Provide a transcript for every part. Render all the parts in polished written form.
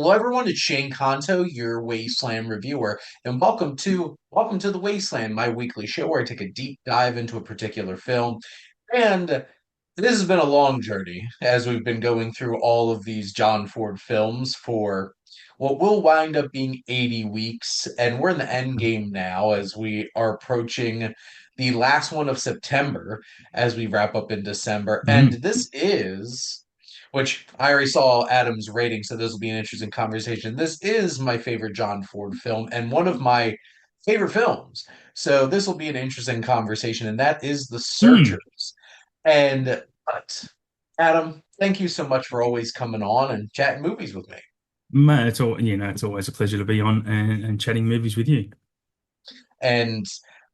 Hello, everyone. It's Shane Kanto, your Wasteland reviewer, and welcome to the Wasteland, my weekly show where I take a deep dive into a particular film. And this has been a long journey as we've been going through all of these John Ford films for what will wind up being 80 weeks, and we're in the end game now as we are approaching the last one of September as we wrap up in December. And Mm. this is which I already saw Adam's rating, so this will be an interesting conversation. This is my favorite John Ford film and one of my favorite films. So this will be an interesting conversation, and that is The Mm. Searchers. And but Adam, thank you so much for always coming on and chatting movies with me. Man, it's always a pleasure to be on and chatting movies with you. And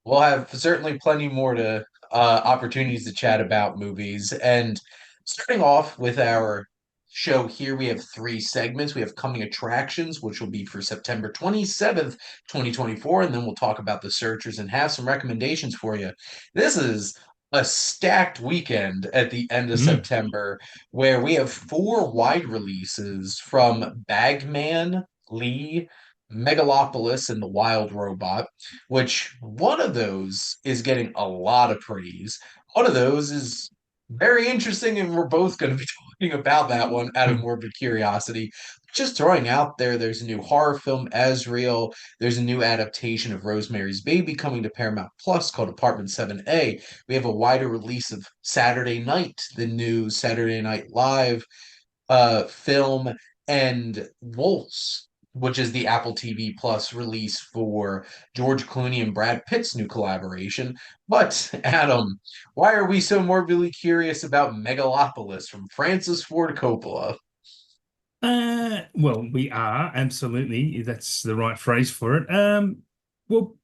we'll have certainly plenty more to opportunities to chat about movies. And starting off with our show here, we have three segments. We have coming attractions, which will be for September 27th, 2024, and then we'll talk about the searchers and have some recommendations for you. This is a stacked weekend at the end of Mm. September where we have four wide releases from Bagman, Lee, Megalopolis, and the Wild Robot, which one of those is getting a lot of praise. One of those is very interesting, and we're both going to be talking about that one out of Mm. morbid curiosity. Just throwing out there, there's a new horror film, Asriel. There's a new adaptation of Rosemary's Baby coming to Paramount Plus called Apartment 7A. We have a wider release of Saturday Night, the new Saturday Night Live film, and Wolves, which is the Apple TV Plus release for George Clooney and Brad Pitt's new collaboration. But Adam, why are we so morbidly curious about Megalopolis from Francis Ford Coppola? Well, we are absolutely. That's the right phrase for it. Well,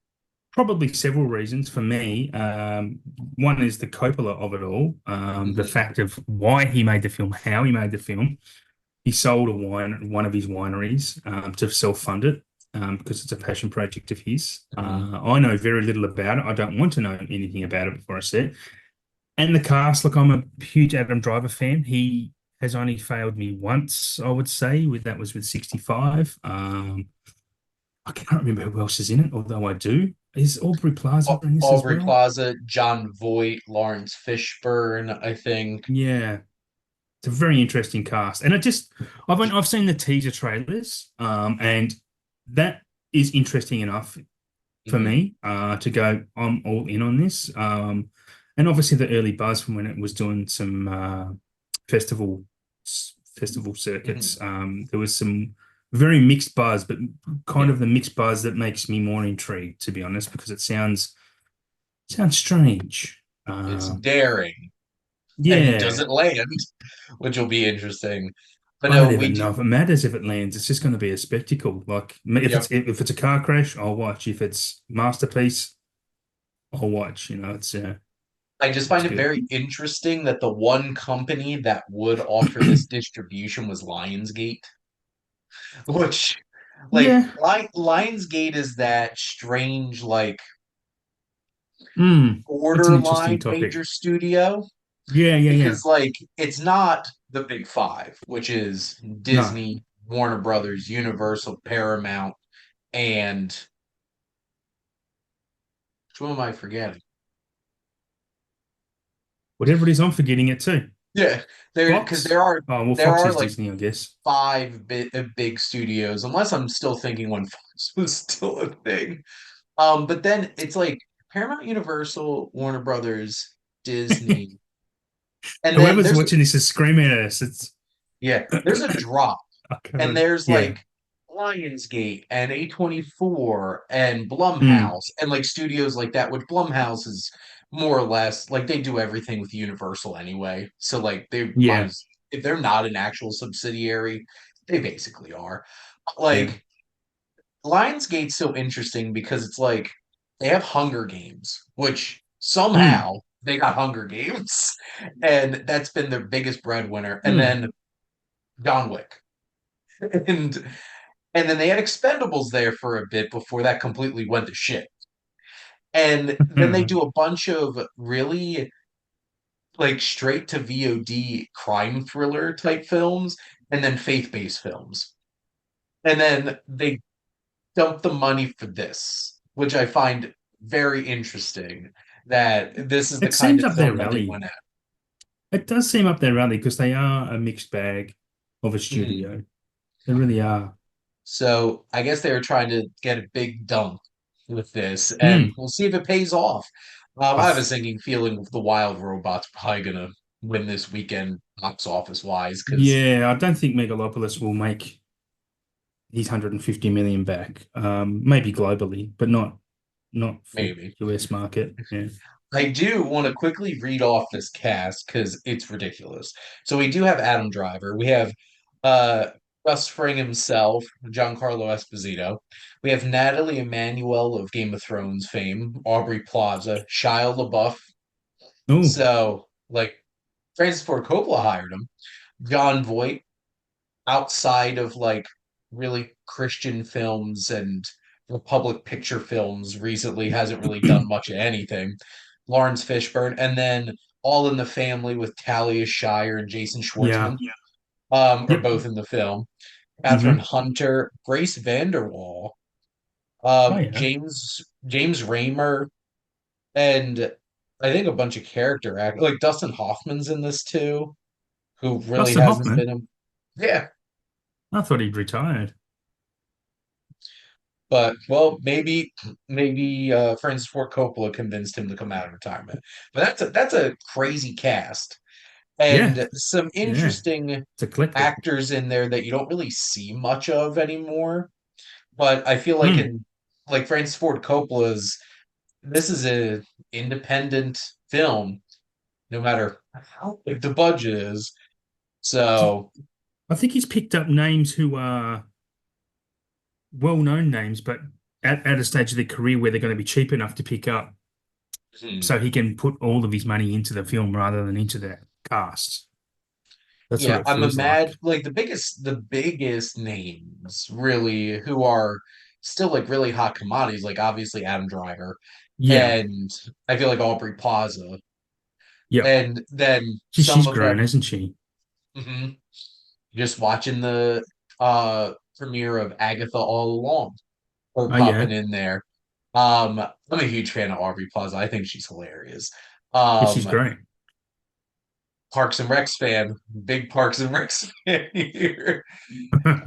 probably several reasons for me. One is the Coppola of it all. The Mhm. fact of why he made the film, how he made the film. He sold one of his wineries to self-fund it because it's a passion project of his. Mhm. I know very little about it. I don't want to know anything about it before I see it. And the cast, look, I'm a huge Adam Driver fan. He has only failed me once, I would say, with that was with 65. I can't remember who else is in it, although I do. Is Aubrey Plaza in this as Aubrey well? Plaza, John Voight, Lawrence Fishburne, I think. Yeah, it's a very interesting cast. And I've seen the teaser trailers, and that is interesting enough for Mhm. me to go, I'm all in on this. And obviously the early buzz from when it was doing some festival festival Mhm. circuits. There was some very mixed buzz, but kind Yeah, of the mixed buzz that makes me more intrigued, to be honest, because it sounds strange. it's daring and Yeah, doesn't land, which will be interesting. But I no, don't we even do. know if it matters if it lands. It's just going to be a spectacle. Like Yep. if it's a car crash, I'll watch. If it's masterpiece, I'll watch. I just It's find it good. very interesting that the one company that would offer this distribution was Lionsgate, which, like, Yeah. Lionsgate is that strange, like, It's an interesting borderline major topic. studio Yeah, yeah, yeah. because, like, it's not the big five, which is No, Disney, Warner Brothers, Universal, Paramount, and which one am I forgetting? whatever it is, I'm forgetting it too. Yeah, there because Fox? Oh, well, there Fox are is like Disney, I guess. big studios, unless I'm still thinking when Fox was still a thing. But then it's like Paramount, Universal, Warner Brothers, Disney, and then Whoever's watching this is screaming at us. It's there's a drop, I and can't. there's Yeah. like Lionsgate and A24 and Mm, Blumhouse and like studios like that, which Blumhouse is more or less like they do everything with Universal anyway. So like they might yeah, as if they're not an actual subsidiary, they basically are. yeah. Like Lionsgate's so interesting because it's like they have Hunger Games, which Mm, somehow they got Hunger Games, and that's been their biggest breadwinner. And mm, then John Wick. And and then they had Expendables there for a bit before that completely went to shit. And then they mm. do a bunch of really like straight to VOD crime thriller type films and then faith-based films. And then they dump the money for this, which I find very interesting that this is the It kind seems of up their film that they rally. went at. It does seem up their rally because they are a mixed bag of a Mhm. studio. They really are. So I guess they were trying to get a big dump with this, and Hmm. we'll see if it pays off. I I have a th sinking feeling the Wild Robot's probably gonna win this weekend box office wise, because yeah, I don't think Megalopolis will make his 150 million back. Maybe globally, but not for maybe. US market. Yeah. I do want to quickly read off this cast because it's ridiculous. So we do have Adam Driver. We have uh Gus Fring himself, Giancarlo Esposito. We have Natalie Emmanuel of Game of Thrones fame, Aubrey Plaza, Shia LaBeouf. Oh, So like Francis Ford Coppola hired him. John Voight, outside of like really Christian films and Republic picture films, recently hasn't really done much of anything. Lawrence Fishburne, and then All in the Family with Talia Shire and Jason yeah. Schwartzman, are Yep. both in the film. Catherine Hmm. Hunter, Grace Vanderwall, Oh yeah. James Raymer, and I think a bunch of character actors. Like Dustin Hoffman's in this too, who really Dustin hasn't Hoffman. been in. Yeah, I thought he'd retired. but well, maybe Francis Ford Coppola convinced him to come out of retirement. But that's a crazy cast Yeah. and some Yeah. interesting It's eclectic. actors in there that you don't really see much of anymore. But I feel like Hmm. in like Francis Ford Coppola's this is a independent film, no matter how big the budget is. So I think he's picked up names who are well-known names, but at a stage of their career where they're going to be cheap enough to pick up, hmm. so he can put all of his money into the film rather than into the cast. That's what Yeah, it I'm a feels mad like. like the biggest names really who are still like really hot commodities, like obviously Adam Driver Yeah. and I feel like Aubrey Plaza. Yep. And then some She's of grown, them hasn't she? mhm, just watching the premiere of Agatha All Along or Oh popping yeah. in there. I'm a huge fan of Aubrey Plaza. I think she's hilarious. Yeah, she's Um great. Parks and Recs fan, big Parks and Recs fan here.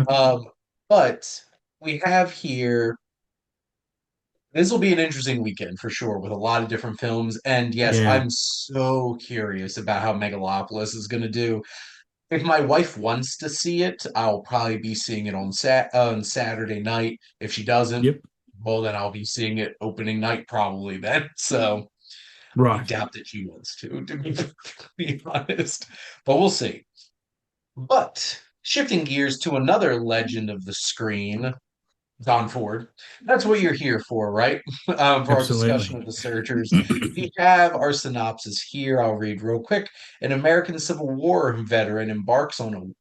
Um, but we have here, this will be an interesting weekend for sure with a lot of different films. And yes, Yeah. I'm so curious about how Megalopolis is going to do. If my wife wants to see it, I'll probably be seeing it on Saturday night. If she doesn't, Yep. well, then I'll be seeing it opening night probably then. So I Right. doubt that she wants to be, be honest. But we'll see. But shifting gears to another legend of the screen, Don Ford. That's what you're here for, right? For our discussion Absolutely. of the Searchers. We have our synopsis here. I'll read real quick. An American Civil War veteran embarks on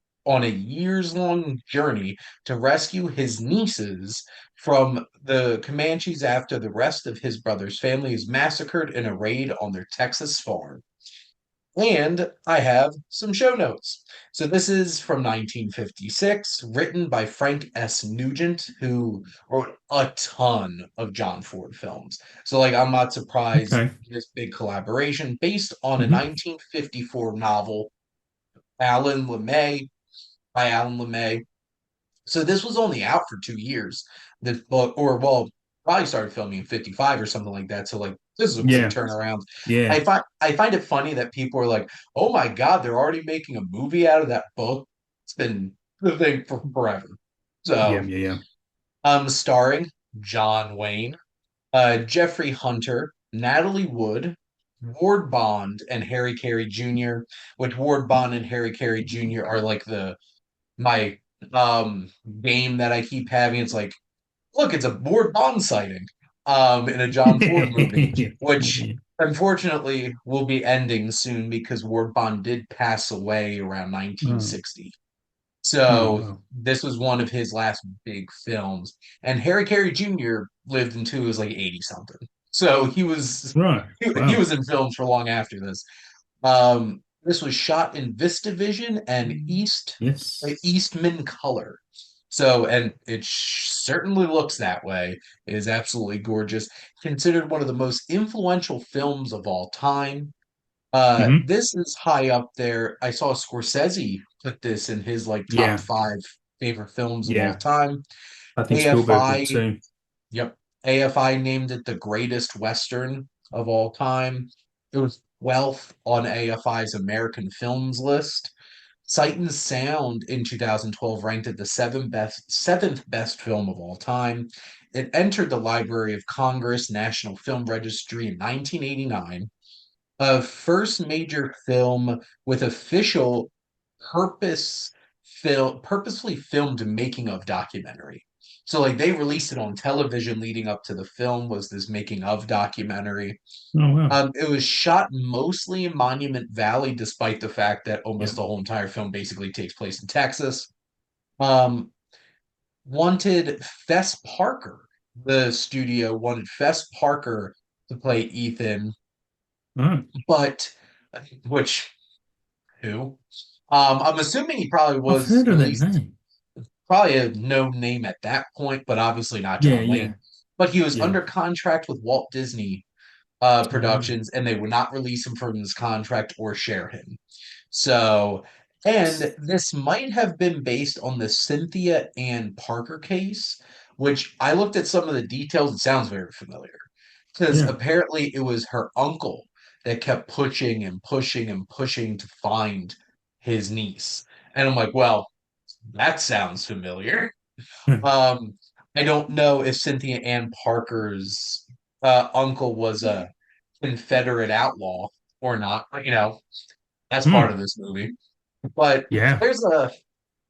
a years-long journey to rescue his nieces from the Comanches after the rest of his brother's family is massacred in a raid on their Texas farm. And I have some show notes. So this is from 1956, written by Frank S. Nugent, who wrote a ton of John Ford films. So like I'm not surprised Okay. this big collaboration based on a Hmm. 1954 novel, Alan LeMay, by Alan LeMay. So this was only out for 2 years. This book, or well, probably started filming in 55 or something like that. So like this is a quick Yeah. turnaround. Yeah. I find it funny that people are like, oh my God, they're already making a movie out of that book. It's been the thing for forever. Yeah. So Yeah. starring John Wayne, Jeffrey Hunter, Natalie Wood, Ward Bond, and Harry Carey Jr., which Ward Bond and Harry Carey Jr. are like the my game that I keep having. It's like, look, it's a Ward Bond sighting in a John Ford movie, Yeah. which Yeah. unfortunately will be ending soon because Ward Bond did pass away around Oh, 1960. oh So well. this was one of his last big films. And Harry Carey Jr. lived until he was like 80 something. So he was Right. he Wow. was in films for long after this. This was shot in VistaVision and Yes. Eastman color. So, and it certainly looks that way. It is absolutely gorgeous. Considered one of the most influential films of all time. Hmm. This is high up there. I saw Scorsese put this in his like top Yeah, five favorite films of all yeah. time. I think Spielberg did AFI, too. yep, AFI named it the greatest Western of all time. It was 12th on AFI's American Films list. Sight and Sound in 2012 ranked it the seventh best film of all time. It entered the Library of Congress National Film Registry in 1989, a first major film with official purposefully filmed making of documentary. So like they released it on television leading up to the film was this making of documentary. Oh wow. It was shot mostly in Monument Valley, despite the fact that Yeah. almost the whole entire film basically takes place in Texas. Um, wanted Fess Parker, the studio wanted Fess Parker to play Ethan, Oh, but which who? I'm assuming he probably I've was heard at of that least name. probably a no name at that point, but obviously not Yeah, John yeah, Wayne. But he was yeah. under contract with Walt Disney Oh, Productions, and they would not release him from his contract or share him. So, and this might have been based on the Cynthia Ann Parker case, which I looked at some of the details. It sounds very familiar because yeah. apparently it was her uncle that kept pushing and pushing and pushing to find his niece. And I'm like, well, that sounds familiar. Hmm. Um, I don't know if Cynthia Ann Parker's uncle was a Confederate outlaw or not. That's part Hmm. of this movie. But Yeah. there's a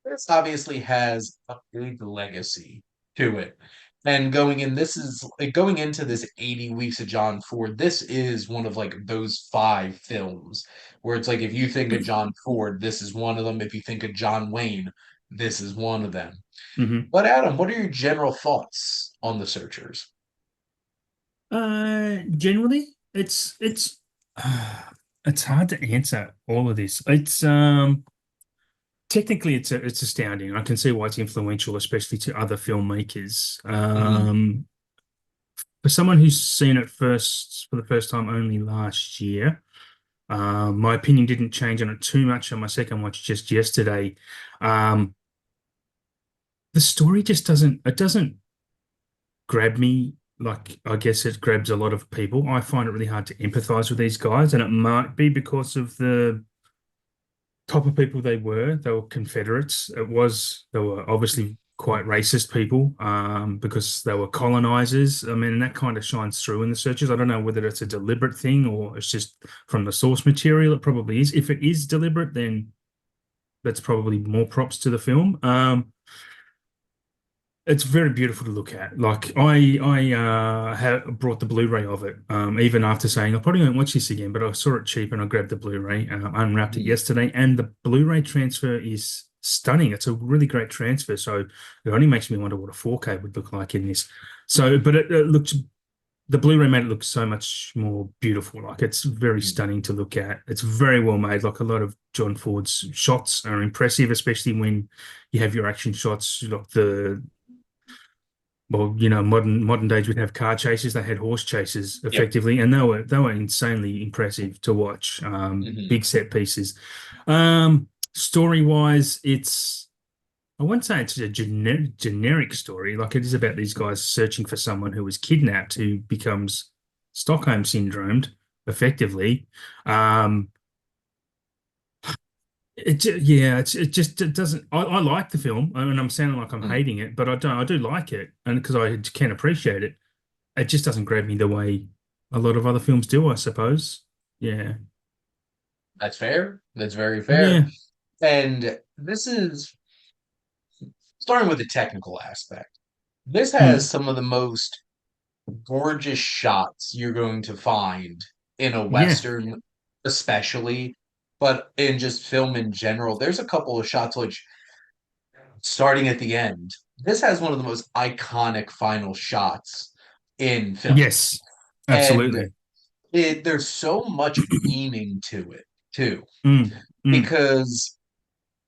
this obviously has a big legacy to it. And going into this 80 weeks of John Ford, this is one of like those five films where it's like if you think of John Ford, this is one of them. If you think of John Wayne, this is one of them. Hmm. But Adam, what are your general thoughts on The Searchers? Generally, it's hard to answer all of this. It's technically it's astounding. I can see why it's influential, especially to other filmmakers. Hmm. For someone who's seen it first for the first time only last year, my opinion didn't change on it too much on my second watch just yesterday. Um, the story just doesn't grab me like I guess it grabs a lot of people. I find it really hard to empathize with these guys, and it might be because of the type of people they were. They were Confederates. They were obviously quite racist people, because they were colonizers. I mean, and that kind of shines through in the searches. I don't know whether it's a deliberate thing or it's just from the source material. It probably is. If it is deliberate, then that's probably more props to the film. It's very beautiful to look at. Like I have brought the Blu-ray of it, even after saying I probably won't watch this again, but I saw it cheap and I grabbed the Blu-ray and I unwrapped it Hmm. yesterday. And the Blu-ray transfer is stunning. It's a really great transfer. So it only makes me wonder what a 4K would look like in this. So, but it looks the Blu-ray made it look so much more beautiful. Like it's very Hmm. stunning to look at. It's very well made. Like a lot of John Ford's shots are impressive, especially when you have your action shots, like the well, modern days we'd have car chases. They had horse chases Yep. effectively, and they were insanely impressive to watch. Hmm. Big set pieces. Story wise, I wouldn't say it's a generic story. Like it is about these guys searching for someone who was kidnapped, who becomes Stockholm syndromed, effectively. Um, yeah, it doesn't. I like the film, and I'm sounding like I'm Hmm. hating it, but I don't. I do like it, and because I can appreciate it. It just doesn't grab me the way a lot of other films do, I suppose. Yeah. That's fair. That's very fair. Yeah. And this is starting with the technical aspect. This has Mm. some of the most gorgeous shots you're going to find in a Yeah. Western, especially, but in just film in general. There's a couple of shots which, starting at the end, this has one of the most iconic final shots in film. Yes. And Absolutely. there's so much meaning to it, too, Mm. Mm. because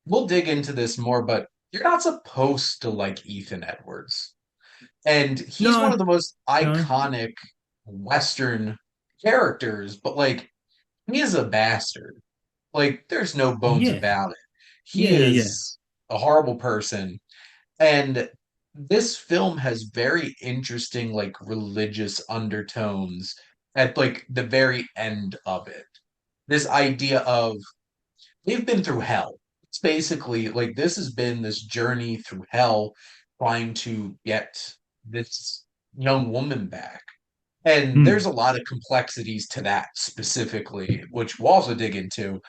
we'll dig into this more, but you're not supposed to like Ethan Edwards. And he's one No, of the most no. iconic Western characters, but like he is a bastard. Like there's no bones Yeah. about it. He Yeah, yeah, yeah. is a horrible person. And this film has very interesting like religious undertones at like the very end of it. This idea of they've been through hell. It's basically like this has been this journey through hell trying to get this young woman back. And there's Mm, a lot of complexities to that specifically, which we'll also dig into.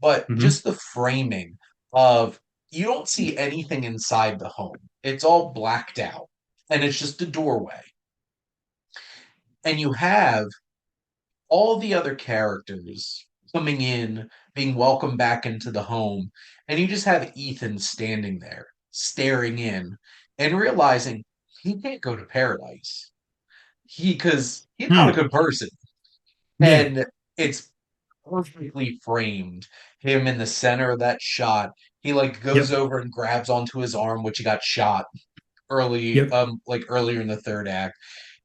But hmm just the framing of you don't see anything inside the home, it's all blacked out, and it's just a doorway. And you have all the other characters coming in, being welcomed back into the home, and you just have Ethan standing there, staring in, and realizing he can't go to paradise. Because he's not a Mm, good person. yeah. And it's perfectly framed. Him in the center of that shot. He like goes Yep. over and grabs onto his arm, which he got shot early, Yep. like earlier in the third act.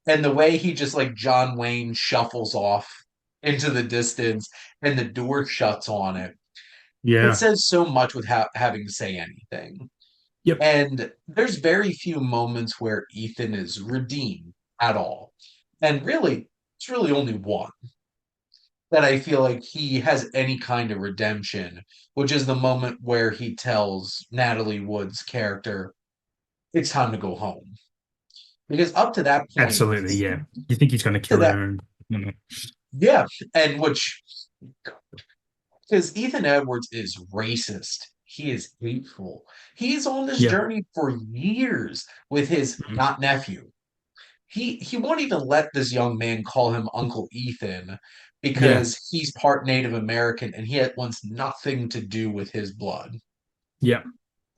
And the way he just like John Wayne shuffles off into the distance and the door shuts on it. It Yeah. says so much without having to say anything. Yep. And there's very few moments where Ethan is redeemed at all. And really, it's really only one that I feel like he has any kind of redemption, which is the moment where he tells Natalie Wood's character, it's time to go home. Because up to that point, Absolutely. Yeah. You think he's going to to kill that, her and you know. yeah, and which, because Ethan Edwards is racist. He is hateful. He's on this Yeah. journey for years with his Mhm. not nephew. He won't even let this young man call him Uncle Ethan Yeah. because he's part Native American and he wants nothing to do with his blood. Yeah.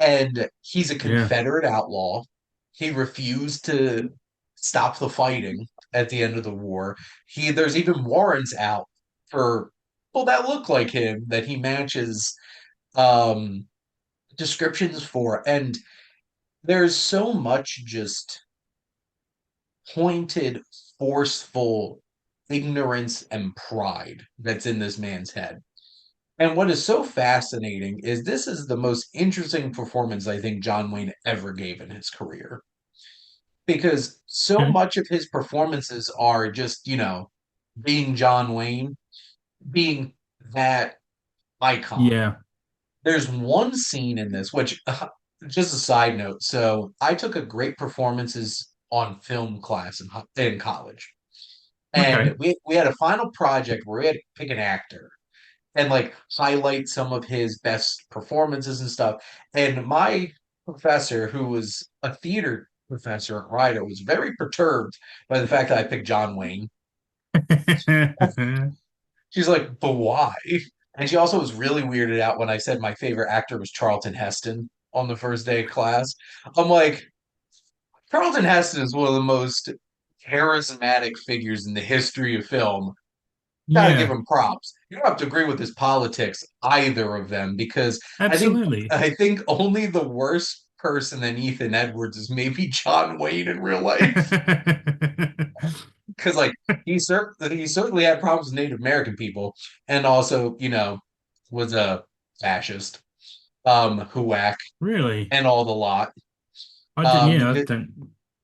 And he's a Yeah. Confederate outlaw. He refused to stop the fighting at the end of the war. There's even warrants out for people that look like him that he matches um descriptions for. And there's so much just pointed, forceful ignorance and pride that's in this man's head. And what is so fascinating is this is the most interesting performance I think John Wayne ever gave in his career. Because so Okay. much of his performances are just, being John Wayne, being that icon. Yeah. There's one scene in this, which, just a side note. So I took a great performances on film class in college. And Okay. we had a final project where we had to pick an actor and like highlight some of his best performances and stuff. And my professor, who was a theater professor at Rider, was very perturbed by the fact that I picked John Wayne. She's like, but why? And she also was really weirded out when I said my favorite actor was Charlton Heston on the first day of class. I'm like, Charlton Heston is one of the most charismatic figures in the history of film. Gotta give Yeah. him props. You don't have to agree with his politics, either of them, because I think Absolutely. I think only the worst person than Ethan Edwards is maybe John Wayne in real life. Because like he certainly had problems with Native American people, and also was a fascist, whack, Really? and all the lot. I didn't, yeah, I Because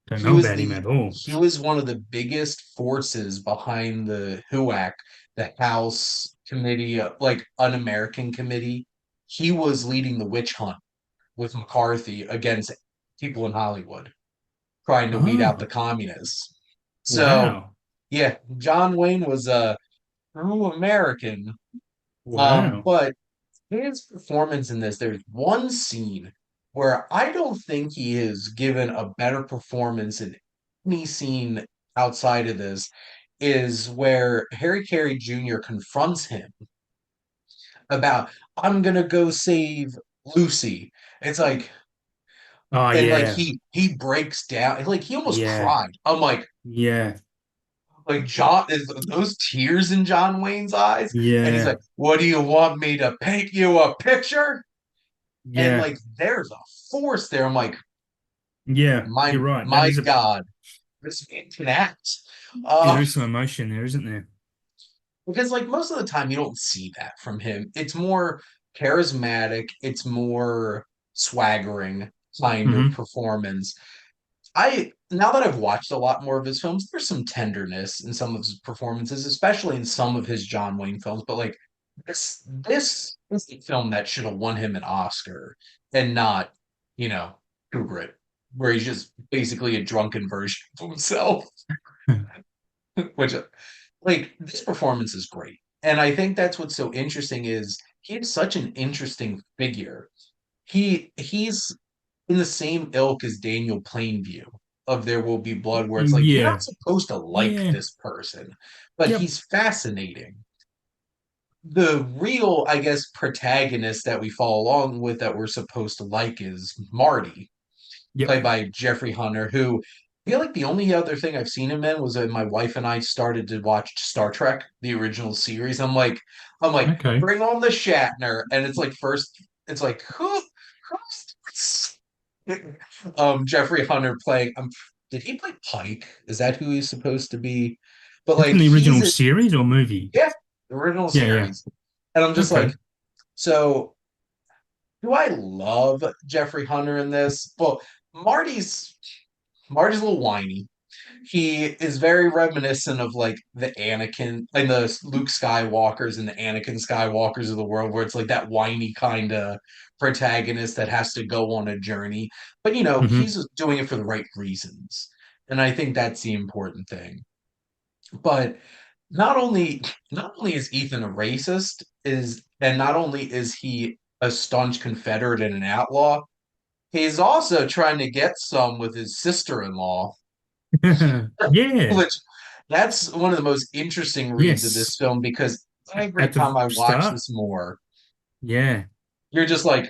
don't he know was about him the at all. he was one of the biggest forces behind the HUAC, the House Committee, like Un-American Committee. He was leading the witch hunt with McCarthy against people in Hollywood, trying to weed out the Oh, communists. So wow. yeah, John Wayne was a true American. Wow. But his performance in this, there's one scene where I don't think he is given a better performance in any scene outside of this, is where Harry Carey Jr. confronts him about, I'm gonna go save Lucy. It's like, Oh, and like yeah. he breaks down, like he almost Yeah. cried. I'm Yeah. like John, is those tears in John Wayne's eyes? And he's Yeah. like, what do you want me to paint you a picture? And Yeah. like there's a force there. I'm like, Yeah. my You're right. That my is a God, this man can act. yeah, Uh there is some emotion there, isn't there? because like most of the time you don't see that from him. It's more charismatic, it's more swaggering kind of Hmm. performance. I now that I've watched a lot more of his films, there's some tenderness in some of his performances, especially in some of his John Wayne films. But like this is the film that should have won him an Oscar and not, you know, Kubrick, where he's just basically a drunken version of himself. Which like this performance is great. And I think that's what's so interesting is he is such an interesting figure. He's in the same ilk as Daniel Plainview of There Will Be Blood, where it's like you're not Yeah. supposed to like Yeah. this person, but Yep. he's fascinating. The real, I guess, protagonist that we follow along with that we're supposed to like is Marty, Yep. played by Jeffrey Hunter, who I feel like the only other thing I've seen him in was when my wife and I started to watch Star Trek, the original series. I'm like, Okay. bring on the Shatner, and it's like first, it's like who's Jeffrey Hunter playing. Did he play Pike? Is that who he's supposed to be? But That's like in the original he's series or movie? yeah, the original Yeah, yeah. series, and I'm just Okay. like, so do I love Jeffrey Hunter in this? Well, Marty's Marty's a little whiny. He is very reminiscent of like the Anakin and the Luke Skywalkers and the Anakin Skywalkers of the world, where it's like that whiny kind of protagonist that has to go on a journey. But Hmm. he's doing it for the right reasons. And I think that's the important thing. But not only is Ethan a racist, is and not only is he a staunch Confederate and an outlaw, he's also trying to get some with his sister-in-law. Yeah. Which that's one of the most interesting reads of this Yes. film because every At the time I watch start. this more, Yeah. you're just like,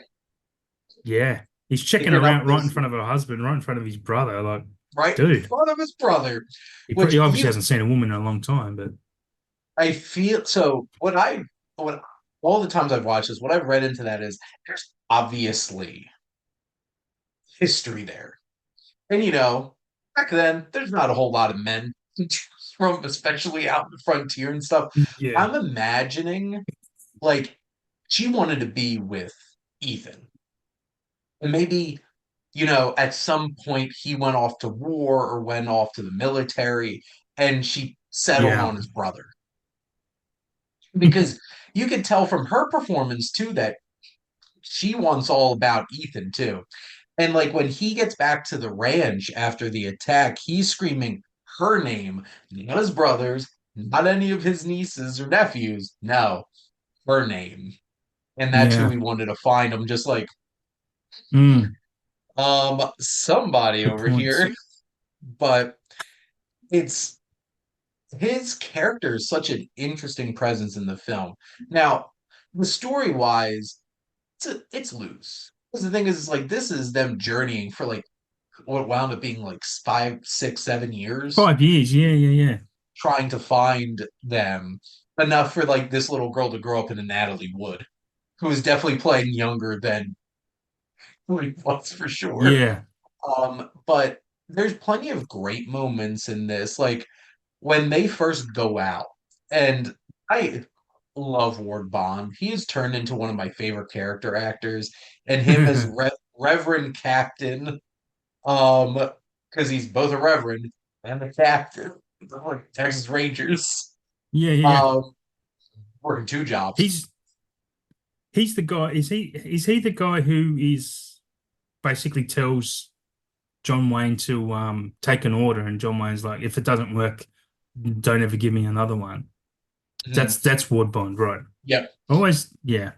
Yeah. He's checking picking up around right in this front of her husband, right in front of his brother. Like, right in dude, front of his brother, he which obviously you hasn't seen a woman in a long time, but I feel so when all the times I've watched this, what I've read into that is there's obviously history there. And back then there's not a whole lot of men from especially out in the frontier and stuff. yeah. I'm imagining like she wanted to be with Ethan. And maybe, at some point he went off to war or went off to the military and she settled Yeah. on his brother. Because you could tell from her performance too that she wants all about Ethan too. And like when he gets back to the ranch after the attack, he's screaming her name, not his brother's, not any of his nieces or nephews. No, her name. And that's who Yeah. he wanted to find. I'm just like, Mm, somebody good over points. here. But it's his character is such an interesting presence in the film. Now, the story wise, it's loose. Because the thing is, it's like this is them journeying for like what wound up being like 5, 6, 7 years 5 years. Yeah, yeah, yeah. trying to find them. Enough for like this little girl to grow up into Natalie Wood, who is definitely playing younger than who he was for sure. Yeah. But there's plenty of great moments in this. Like when they first go out, and I love Ward Bond. He has turned into one of my favorite character actors, and him as Reverend Captain, um, because he's both a Reverend and a Captain, like Texas Rangers, Yeah, yeah, yeah. um, working two jobs. He's he's the guy. Is he the guy who is basically tells John Wayne to take an order, and John Wayne's like, if it doesn't work, don't ever give me another one. Mhm. That's Ward Bond, right? Yep. Always, yeah,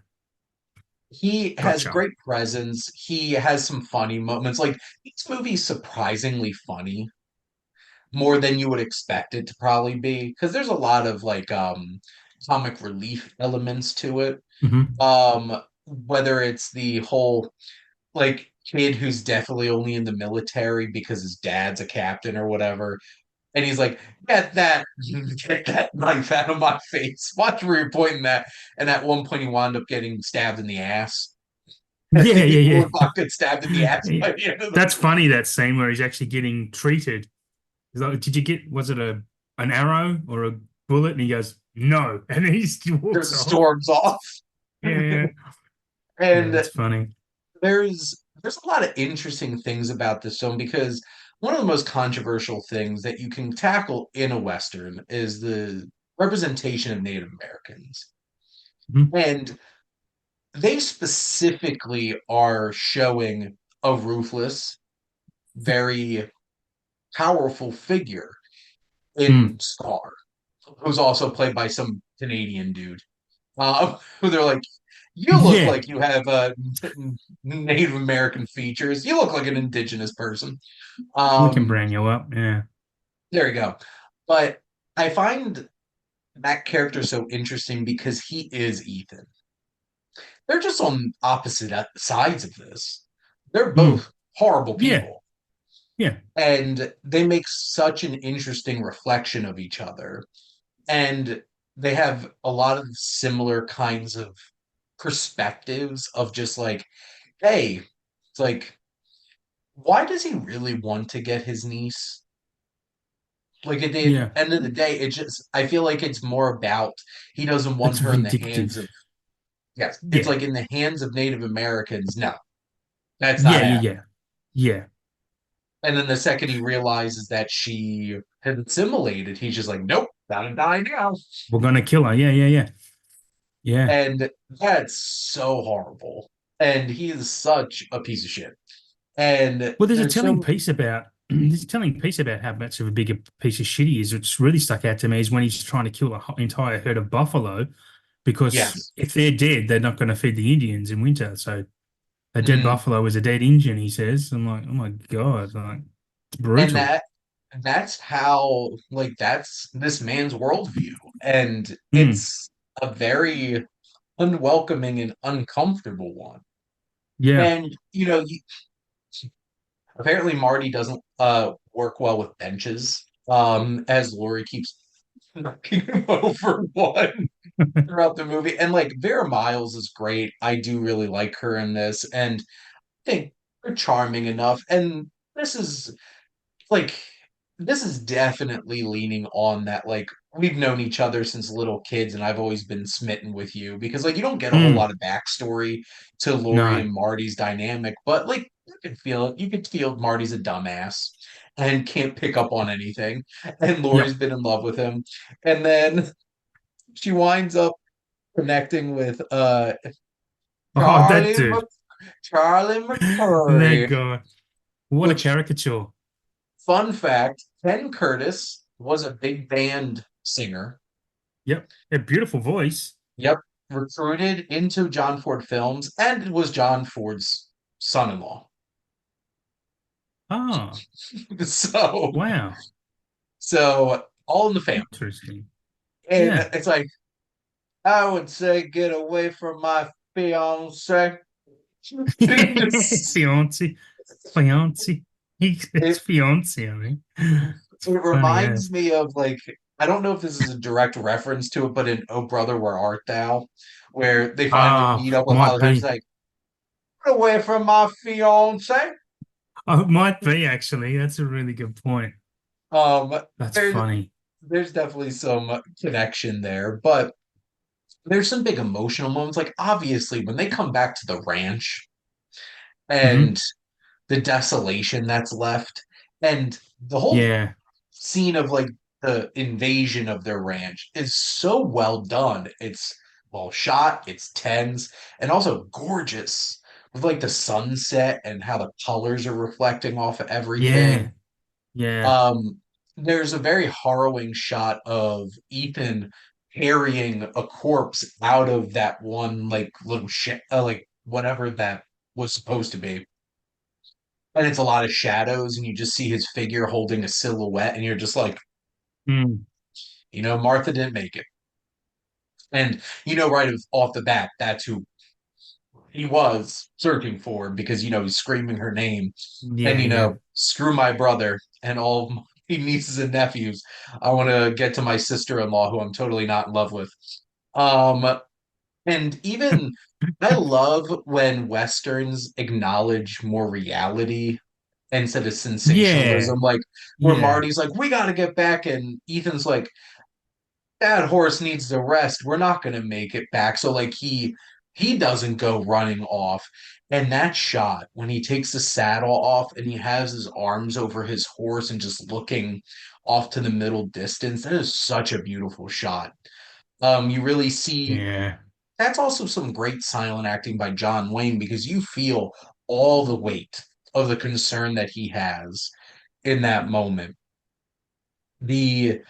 He has gotcha. great presence. He has some funny moments. Like this movie's surprisingly funny, more than you would expect it to probably be, because there's a lot of like comic relief elements to it. Hmm. Whether it's the whole like kid who's definitely only in the military because his dad's a captain or whatever. And he's like, get that knife out of my face. Watch where you're pointing that. And at one point he wound up getting stabbed in the ass. Yeah, yeah, Warlock gets stabbed in the yeah. ass by the end of the That's funny, that scene where he's actually getting treated. He's like, did you get, was it an arrow or a bullet? And he goes, no. And then he just walks just off. storms off. Yeah. Yeah, And that's funny. there's a lot of interesting things about this film because one of the most controversial things that you can tackle in a Western is the representation of Native Americans. Mhm. And they specifically are showing a ruthless, very powerful figure in Mm. Scar, who's also played by some Canadian dude. Who they're like, you look Yeah, like you have Native American features. You look like an indigenous person. we can Um, bring you up. Yeah. there you go. But I find that character so interesting because he is Ethan. They're just on opposite sides of this. They're Mm. both horrible Yeah. people, Yeah. and they make such an interesting reflection of each other. And they have a lot of similar kinds of perspectives of just like, hey, it's like, why does he really want to get his niece? Like at the Yeah. end of the day, it just I feel like it's more about he doesn't want It's her in the hands of vindictive. yes, it's Yeah. like in the hands of Native Americans. No, that's Yeah. not Yeah. happening. Yeah. Yeah. And then the second he realizes that she has assimilated, he's just like, nope, gotta die now. We're gonna kill her. Yeah. Yeah. Yeah. Yeah. And that's so horrible. And he is such a piece of shit. And Well, there's a there's telling so piece about there's a telling piece about how much of a bigger piece of shit he is. What's really stuck out to me is when he's trying to kill an entire herd of buffalo, because yes. if they're dead, they're not going to feed the Indians in winter. So a dead Mm. buffalo is a dead Indian, he says. I'm like, oh my God, like it's And brutal. that's how like that's this man's worldview. And Mm, it's a very unwelcoming and uncomfortable one. yeah. And apparently Marty doesn't work well with benches. As Lori keeps knocking him over one throughout the movie. And like Vera Miles is great. I do really like her in this, and I think they're charming enough. And this is like this is definitely leaning on that like we've known each other since little kids and I've always been smitten with you because like you don't get a whole Mm, lot of backstory to Lori no. and Marty's dynamic, but like you could feel Marty's a dumbass and can't pick up on anything. And Lori's Yep. been in love with him. And then she winds up connecting with Oh, that Charlie dude. Charlie That McCurry, guy. What a which caricature. fun fact, Ken Curtis was a big band singer. Yep. A beautiful voice. Yep, recruited into John Ford Films, and it was John Ford's son-in-law. Ah, So, wow. so all in the family. Interesting. And Yeah. it's like, I would say, get away from my fiance. Just- Fiance. Fiance. It's it, fiance, I mean. It's it funny reminds as. me of like, I don't know if this is a direct reference to it, but in Oh Brother, Where Art Thou? Where they finally Ah, meet up with might Father Time's be. like, get away from my fiance. Oh, it might be actually. That's a really good point. Um, That's there's funny. there's definitely some connection there, but there's some big emotional moments. Like obviously, when they come back to the ranch Hmm. and the desolation that's left, and the whole Yeah. scene of like the invasion of their ranch is so well done. It's well shot, it's tense, and also gorgeous with like the sunset and how the colors are reflecting off of everything. Yeah. Yeah. Um, there's a very harrowing shot of Ethan carrying a corpse out of that one like little shit, like whatever that was supposed to be. And it's a lot of shadows, and you just see his figure holding a silhouette, and you're just like, Mm. Martha didn't make it. And right off the bat, that's who he was searching for because he's screaming her name and Yeah. Yeah. screw my brother and all of my nieces and nephews. I want to get to my sister-in-law who I'm totally not in love with. um And even I love when Westerns acknowledge more reality instead of Yeah, sensationalism. Like where yeah, Marty's like, we got to get back. And Ethan's like, that horse needs to rest. We're not going to make it back. So like he doesn't go running off. And that shot when he takes the saddle off and he has his arms over his horse and just looking off to the middle distance, that is such a beautiful shot. You really see yeah. that's also some great silent acting by John Wayne because you feel all the weight of the concern that he has in that moment. The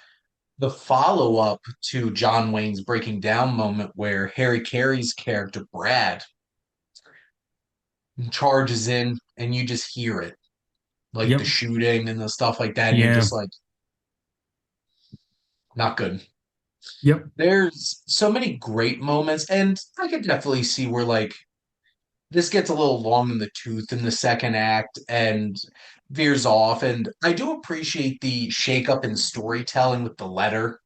the follow up to John Wayne's breaking down moment where Harry Carey's character Brad charges in and you just hear it, like the Yep. shooting and the stuff like that, and you're Yeah. just like, not good. Yep. There's so many great moments, and I could definitely see where like this gets a little long in the tooth in the second act and veers off. And I do appreciate the shakeup in storytelling with the letter.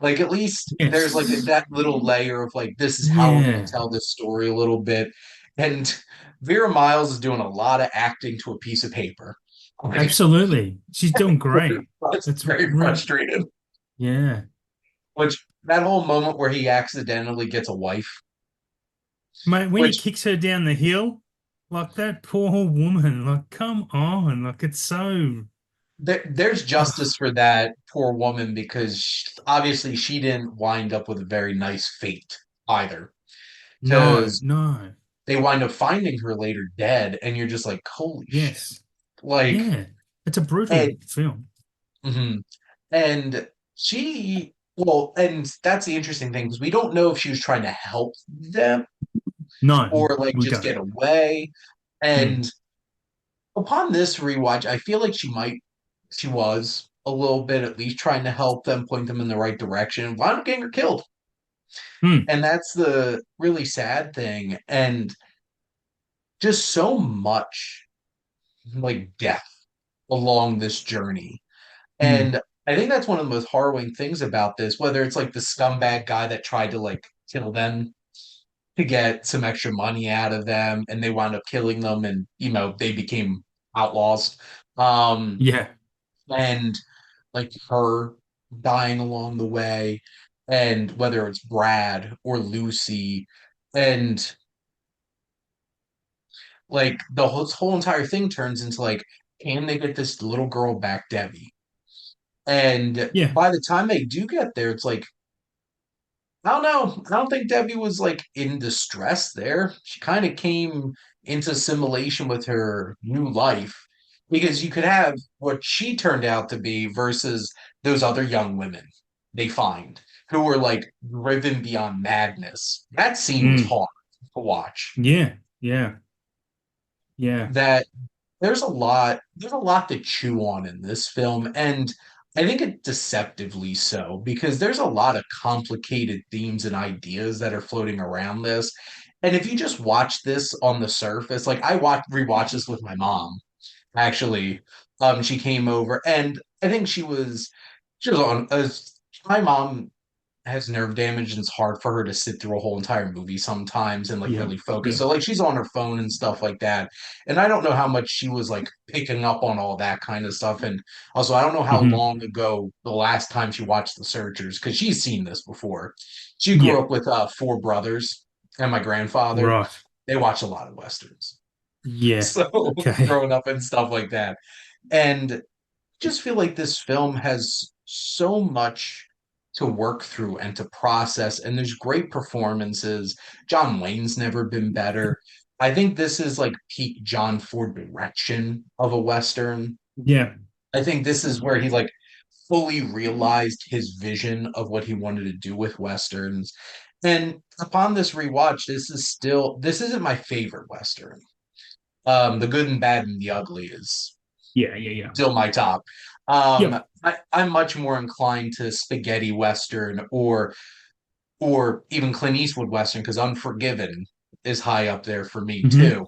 Like at least there's like Yes. that little layer of like this is how we're going to Yeah. tell this story a little bit. And Vera Miles is doing a lot of acting to a piece of paper. Like Absolutely. She's doing great. that's That's very real. frustrating. Yeah. Which that whole moment where he accidentally gets a wife, Mate, when he which kicks her down the hill, like that poor woman, like, come on. Like, it's so. there's justice Ugh. for that poor woman because obviously she didn't wind up with a very nice fate either. No, Because no. they wind up finding her later dead, and you're just like, holy shit. Yes. Like, Yeah. It's a brutal and, film. mhm. And she, well, and that's the interesting thing because we don't know if she was trying to help them No, or like we just don't. get away. Mm. And upon this rewatch, I feel like she was a little bit at least trying to help them, point them in the right direction. Wound up getting her killed, Mm. and that's the really sad thing. And just so much like death along this journey. Mm. And I think that's one of the most harrowing things about this, whether it's like the scumbag guy that tried to like kill them to get some extra money out of them, and they wound up killing them, and they became outlaws. Um, Yeah. and like her dying along the way, and whether it's Brad or Lucy, and like the whole entire thing turns into like, can they get this little girl back, Debbie? And Yeah. by the time they do get there, it's like, I don't know. I don't think Debbie was like in distress there. She kind of came into assimilation with her new life because you could have what she turned out to be versus those other young women they find who were like driven beyond madness. That scene was Mm. hard to watch. Yeah. Yeah. Yeah. That there's a lot to chew on in this film, and I think it deceptively so because there's a lot of complicated themes and ideas that are floating around this. And if you just watch this on the surface, like I rewatched this with my mom actually. She came over and I think she was on my mom has nerve damage and it's hard for her to sit through a whole entire movie sometimes and like Yeah. really focus. Yeah. So like she's on her phone and stuff like that. And I don't know how much she was like picking up on all that kind of stuff. And also I don't know how Hmm. long ago the last time she watched The Searchers because she's seen this before. She grew Yeah. up with four brothers and my grandfather. Right. They watch a lot of westerns. Yeah. So Okay. growing up and stuff like that. And just feel like this film has so much to work through and to process, and there's great performances. John Wayne's never been better. I think this is like peak John Ford direction of a Western. Yeah. I think this is where he like fully realized his vision of what he wanted to do with Westerns. And upon this rewatch, this isn't my favorite Western. The Good and Bad and the Ugly is Yeah. Yeah. Yeah. still my top. Yep. I'm much more inclined to spaghetti western or even Clint Eastwood western because Unforgiven is high up there for me Hmm. too.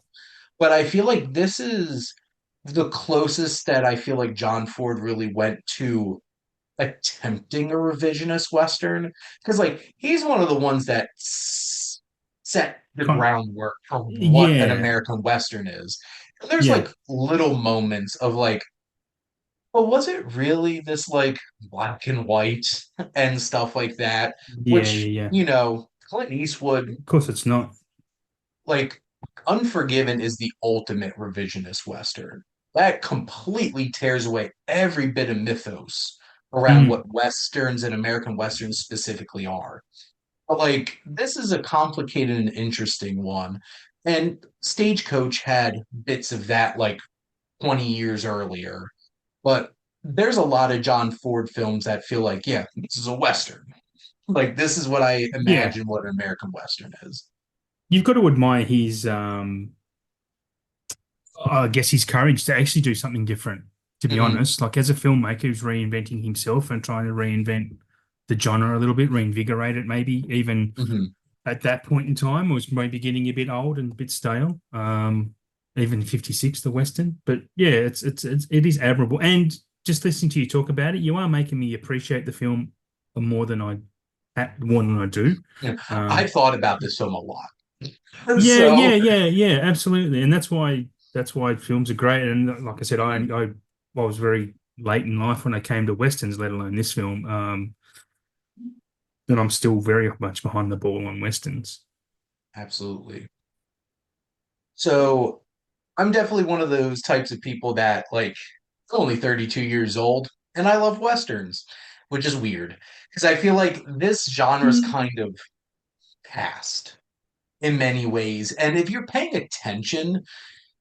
But I feel like this is the closest that I feel like John Ford really went to attempting a revisionist Western because like he's one of the ones that set the Con groundwork for what an yeah, American Western is. And there's yeah, like little moments of like, well, was it really this like black and white and stuff like that? yeah, Which, yeah, yeah. Clint Eastwood, Of course, it's not. like, Unforgiven is the ultimate revisionist Western. That completely tears away every bit of mythos around Mm, what Westerns and American Westerns specifically are. But like, this is a complicated and interesting one. And Stagecoach had bits of that like 20 years earlier. But there's a lot of John Ford films that feel like, yeah, this is a Western. Like, this is what I yeah, imagine what an American Western is. you've got to admire his I guess his courage to actually do something different, to be Hmm. honest. Like as a filmmaker who's reinventing himself and trying to reinvent the genre a little bit, reinvigorate it maybe, even Hmm. at that point in time was maybe getting a bit old and a bit stale. Even 56, the Western. But yeah, it is admirable. And just listening to you talk about it, you are making me appreciate the film more than I do. Yeah. Um, I've thought about this film a lot. yeah, So, yeah, yeah, yeah, absolutely. And that's why films are great. And like I said, I was very late in life when I came to Westerns, let alone this film. And I'm still very much behind the ball on Westerns. absolutely. So, I'm definitely one of those types of people that, like, I'm only 32 years old and I love Westerns, which is weird because I feel like this genre's Mm. kind of past in many ways. And if you're paying attention,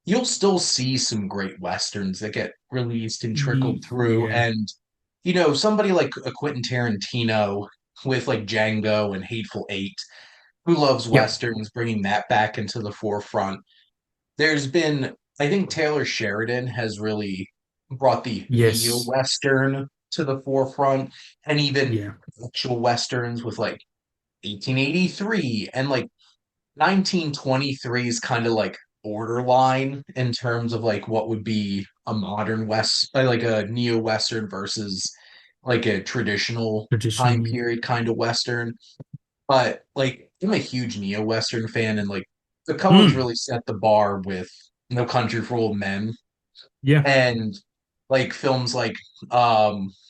you'll still see some great westerns that get released and trickled through. Yeah. And somebody like a Quentin Tarantino with like Django and Hateful Eight, who loves Yep. westerns, bringing that back into the forefront. There's been, I think Taylor Sheridan has really brought the neo Yes. western to the forefront, and even Yeah. actual westerns with like 1883 and like 1923 is kind of like borderline in terms of like what would be a modern west, like a neo western versus like a traditional time Traditional. period kind of western. But like I'm a huge neo western fan, and like the Coens Mm. really set the bar with No Country for Old Men Yeah. and like films like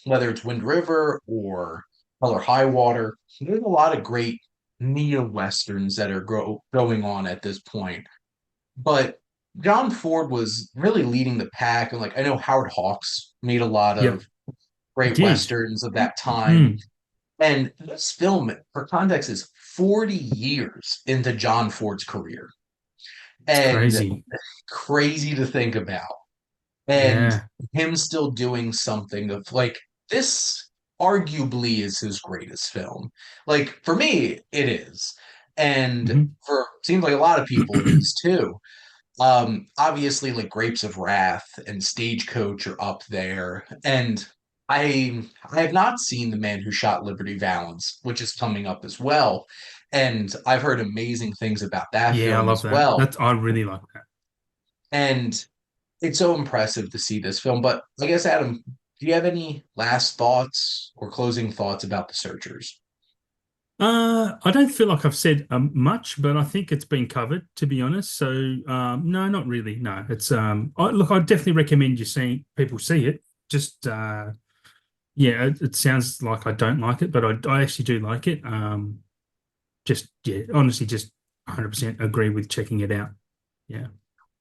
whether it's Wind River or Color High Water. There's a lot of great neo westerns that are going on at this point. But John Ford was really leading the pack, and like I know Howard Hawks made a lot Yep. of He great did. westerns of that time. Mm. And this film, for context, is 40 years into John Ford's career. It's And crazy. crazy to think about. And Yeah. him still doing something of like this arguably is his greatest film. Like for me, it is. And Hmm. for seems like a lot of people it is too. Obviously like Grapes of Wrath and Stagecoach are up there. And I have not seen The Man Who Shot Liberty Valance, which is coming up as well. And I've heard amazing things about that Yeah, I film love as that. well. I really like that. And it's so impressive to see this film. But I guess, Adam, do you have any last thoughts or closing thoughts about The Searchers? I don't feel like I've said much, but I think it's been covered, to be honest. So, no, not really. No, look, I definitely recommend people see it. Just, yeah, it sounds like I don't like it, but I actually do like it. Yeah, honestly, just 100% agree with checking it out. Yeah.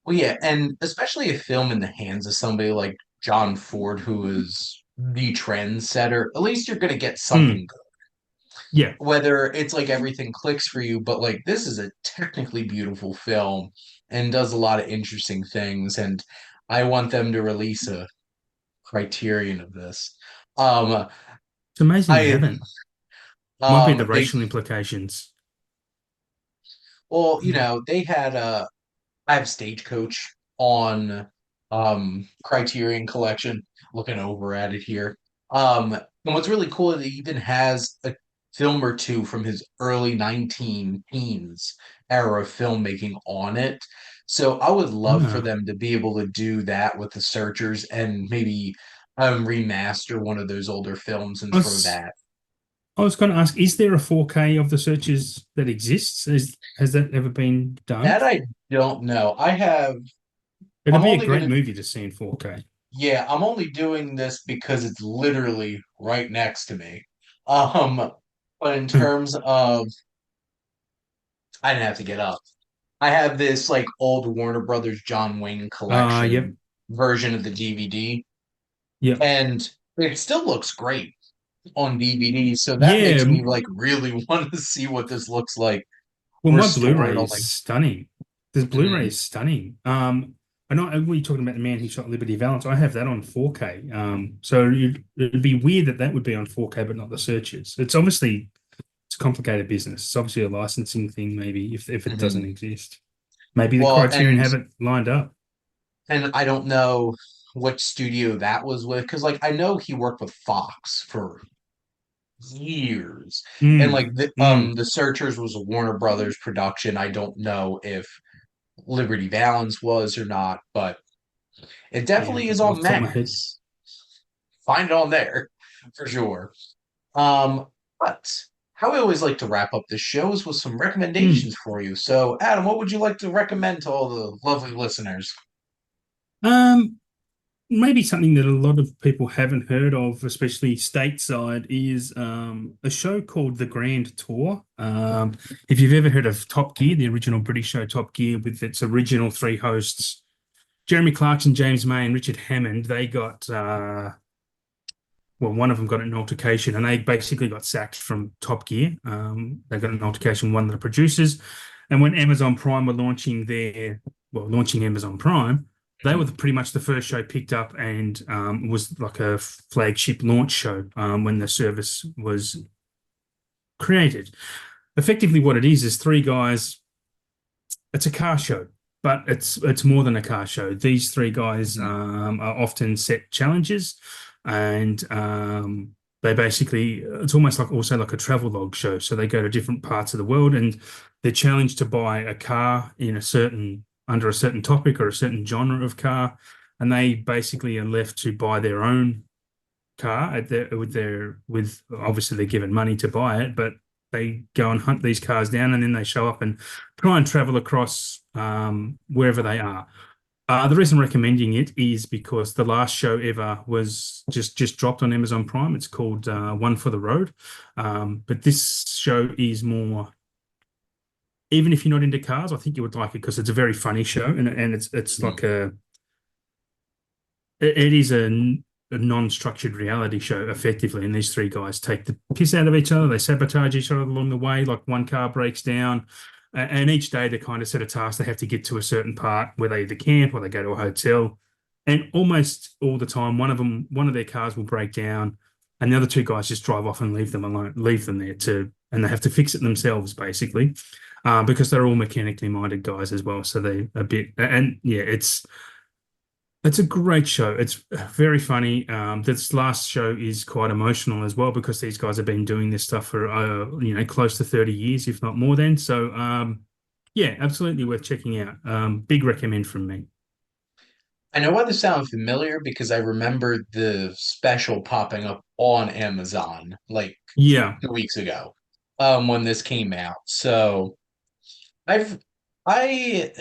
Well, yeah, and especially a film in the hands of somebody like John Ford, who is the trendsetter, at least you're going to get Mm, something good. yeah. Whether it's like everything clicks for you, but like this is a technically beautiful film and does a lot of interesting things. And I want them to release a criterion of this. Um, It's amazing they I haven't. Might be the they racial implications. well, they had I have Stagecoach on Criterion Collection, looking over at it here. And what's really cool is it even has a film or two from his early 19 teens era of filmmaking on it. So I would love for Ah, them to be able to do that with the Searchers and maybe remaster one of those older films and I throw was that. I was going to ask, is there a 4K of the Searchers that exists? Has that ever been done? That I don't know. It'd I'm be a only great gonna, movie to see in 4K. yeah, I'm only doing this because it's literally right next to me. Um, but in terms of, I didn't have to get up. I have this like old Warner Brothers John Wayne Yep, collection version of the DVD, yep. and it still looks great on DVD. So that Yeah, makes me like really want to see what this looks like well, my restored Blu-ray on is like. stunning. This Blu-ray Mhm. is stunning. I know we are talking about the man who shot Liberty Valance. I have that on 4K. So it'd be weird that that would be on 4K, but not the Searchers. It's a complicated business. It's obviously a licensing thing, maybe if it doesn't Mhm. exist. Maybe the Well, Criterion have it lined up. and I don't know what studio that was with because like I know he worked with Fox for years, and Mm, like the mm. the Searchers was a Warner Brothers production. I don't know if Liberty Valance was or not, but it Yeah, I definitely is don't know off on the top of my head. Max. Find it on there for sure. But how we always like to wrap up the shows with some Mm. recommendations for you. So, Adam, what would you like to recommend to all the lovely listeners? Um, Maybe something that a lot of people haven't heard of, especially stateside, is a show called The Grand Tour. If you've ever heard of Top Gear, the original British show Top Gear, with its original three hosts, Jeremy Clarkson, James May, and Richard Hammond, they got well, one of them got in an altercation, and they basically got sacked from Top Gear. They got in an altercation with one of the producers, and when Amazon Prime were launching Amazon Prime, they were pretty much the first show picked up and was like a flagship launch show when the service was created. Effectively, what it is three guys. It's a car show, but it's more than a car show. These three guys Mhm. are often set challenges, and they basically it's almost like also like a travel log show. So they go to different parts of the world, and they're challenged to buy a car in a certain under a certain topic or a certain genre of car, and they basically are left to buy their own car with obviously they're given money to buy it, but they go and hunt these cars down and then they show up and try and travel across wherever they are. The reason I'm recommending it is because the last show ever was just dropped on Amazon Prime. It's called One for the Road, but this show is more. Even if you're not into cars, I think you would like it because it's a very funny show and it's Mhm. like it is a non-structured reality show effectively, and these three guys take the piss out of each other. They sabotage each other along the way. Like one car breaks down, and each day they kind of set a task. They have to get to a certain part where they either camp or they go to a hotel. And almost all the time, one of their cars will break down, and the other two guys just drive off and leave them alone, leave them there and they have to fix it themselves basically, because they're all mechanically minded guys as well. So they a bit, and yeah, it's a great show. It's very funny. This last show is quite emotional as well because these guys have been doing this stuff for close to 30 years, if not more than. So yeah, absolutely worth checking out. Big recommend from me. I know why this sounds familiar because I remember the special popping up on Amazon like Yeah. 2 weeks ago, when this came out. So I've I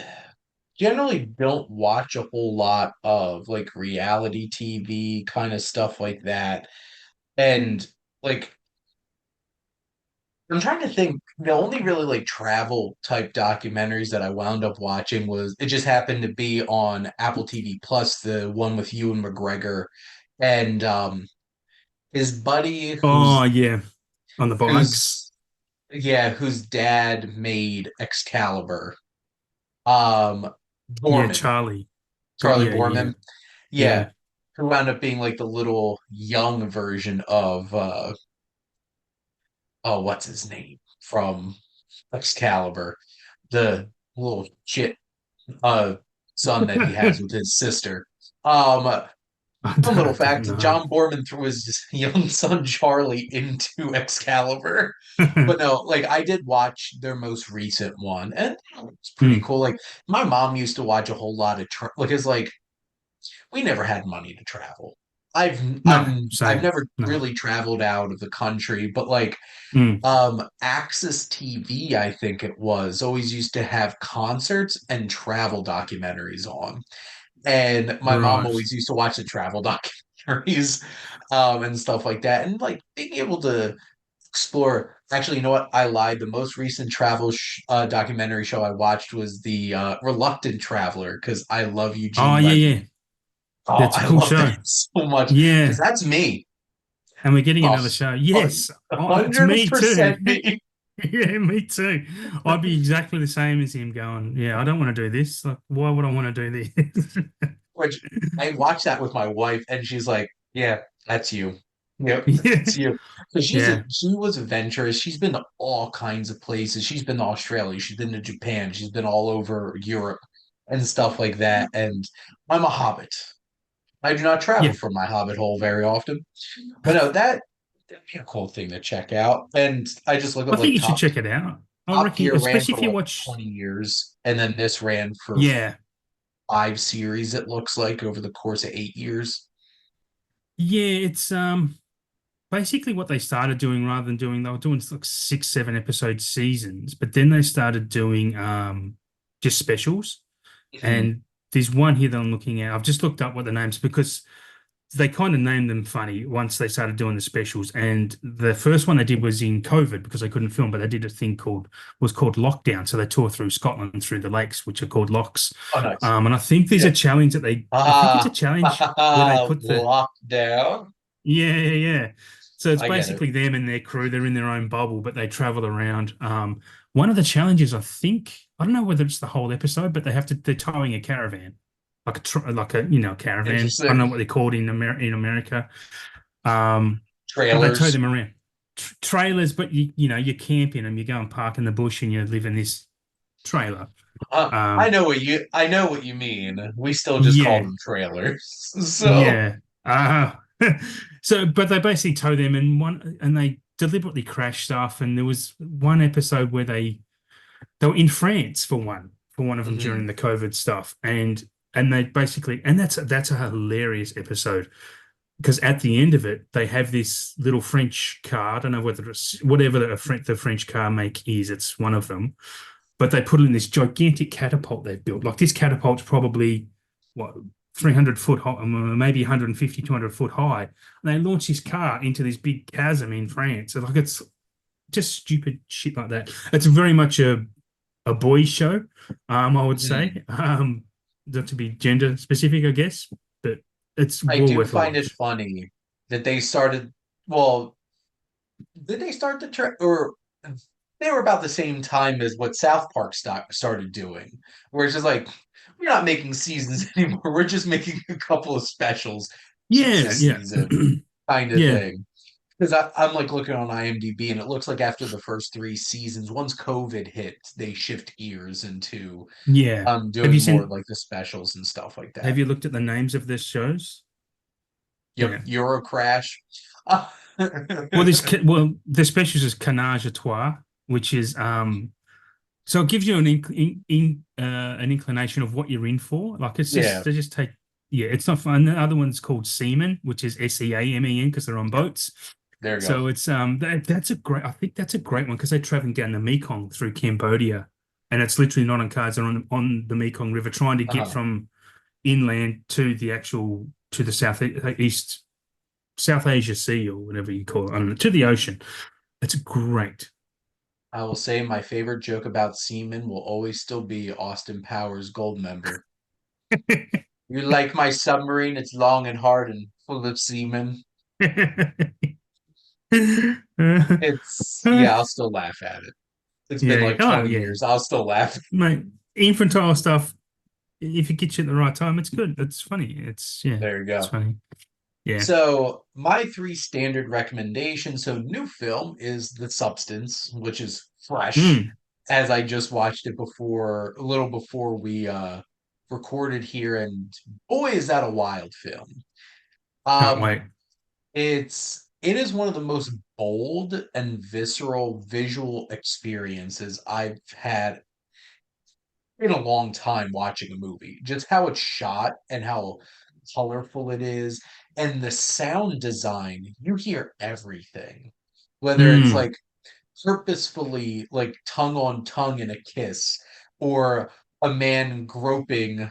generally don't watch a whole lot of like reality TV kind of stuff like that. And like I'm trying to think, the only really like travel type documentaries that I wound up watching was it just happened to be on Apple TV Plus, the one with Ewan McGregor and his buddy Oh yeah, on the bikes. who's yeah, whose dad made Excalibur. Um Yeah, Borman, Charlie. Charlie Yeah, yeah, Borman. Yeah, yeah. who wound up being like the little young version of oh, what's his name from Excalibur, the little shit uh son that he has with his sister. Um, Fun little I don't fact: know. John Borman threw his young son Charlie into Excalibur. But no, like I did watch their most recent one, and it's pretty Hmm. cool. Like my mom used to watch a whole lot of because like we never had money to travel. No, I've same. never No. really traveled out of the country, but like Mm. Access TV, I think it was, always used to have concerts and travel documentaries on. And my mom Right. always used to watch the travel documentaries and stuff like that. And like being able to explore. Actually, you know what? I lied. The most recent travel documentary show I watched was the Reluctant Traveler because I love Oh, Eugene yeah, Levy. yeah. Oh, That's a I cool love that show. so much because Yeah. that's me. And we're getting Oh, another show. Yes. Oh, it's me too. 100% me. Yeah, me too. I'd be exactly the same as him going, yeah, I don't want to do this. Like, why would I want to do this? Which I watched that with my wife, and she's like, "Yeah, that's you. Yep, Yeah. that's you." So Yeah. she was adventurous. She's been to all kinds of places. She's been to Australia. She's been to Japan. She's been all over Europe and stuff like that. And I'm a hobbit. I do not travel Yeah. from my hobbit hole very often. But no, that'd be a cool thing to check out. And I just look I at think like you should check it out. I Top reckon, Gear ran especially for if you what watch, 20 years, and then this ran for yeah. five series. It looks like over the course of 8 years. Yeah, it's basically what they started doing rather than doing they were doing like 6, 7 episode seasons, but then they started doing just specials. Mhm. And there's one here that I'm looking at. I've just looked up what the names because they kind of named them funny once they started doing the specials. And the first one they did was in COVID because they couldn't film, but they did a thing called Lockdown. So they tore through Scotland through the lakes, which are called locks. Oh, nice. And I think there's Yeah. a challenge that they I think it's a Ah, challenge where they put the lockdown. yeah, yeah, yeah. So it's I get it. basically them and their crew. They're in their own bubble, but they travel around. One of the challenges, I think, I don't know whether it's the whole episode, but they're towing a caravan, like a caravan. I don't know Interesting. what they're called in America. Um, but they tow Trailers. them around. Trailers, but you camp in them. You go and park in the bush and you live in this trailer. I Um, know what you mean. We still just call yeah, them trailers. So, yeah. So, but they basically tow them and they deliberately crash stuff. And there was one episode where they were in France for one of them mhm. during the COVID stuff. And they basically and that's a hilarious episode because at the end of it, they have this little French car. I don't know whether it's whatever the French car make is, it's one of them. But they put it in this gigantic catapult they've built. Like this catapult's probably what 300 foot high, maybe 150, 200 foot high. And they launch this car into this big chasm in France. So like it's just stupid shit like that. It's very much a boys show, I would Mhm. say. Not to be gender specific, I guess, but it's I well do worth a find it watch. funny that they started. Well, did they start the trend, or they were about the same time as what South Park started doing, where it's just like we're not making seasons anymore. We're just making a couple of specials each Yeah, yeah, season, kind of yeah, thing. Because I'm like looking on IMDb, and it looks like after the first three seasons, once COVID hit, they shift gears into yeah. Have you doing more seen? like the specials and stuff like Have that. you looked at the names of the shows? Yep, Yeah. Euro Crash. Well, the specials is Canage à Trois, which is so it gives you an inclination of what you're in for. Like it's Yeah, just they just take yeah, it's not fun. The other one's called Seaman, which is Seamen because they're on yep. boats. There you go. So it's that's a great I think that's a great one because they're traveling down the Mekong through Cambodia, and it's literally not on cars, they're on the Mekong River trying to get Uh-huh. from inland to the southeast South Asia Sea or whatever you call it, I don't know, to the ocean. It's great. I will say my favorite joke about semen will always still be Austin Powers Gold Member. You like my submarine? It's long and hard and full of semen. It's yeah, I'll still laugh at it. It's been Yeah. like Oh, 20 yeah. years. I'll still laugh. Mate, infantile stuff, if it gets you at the right time, it's good. It's funny. Yeah, There you it's go. funny. Yeah. So my three standard recommendations. So new film is The Substance, which is fresh, Mm, as I just watched it before, a little before we recorded here, and boy, is that a wild film. can't Um, wait. it is one of the most bold and visceral visual experiences I've had in a long time watching a movie. Just how it's shot and how colorful it is. and the sound design, you hear everything. Whether it's Mm. like purposefully like tongue on tongue in a kiss, or a man groping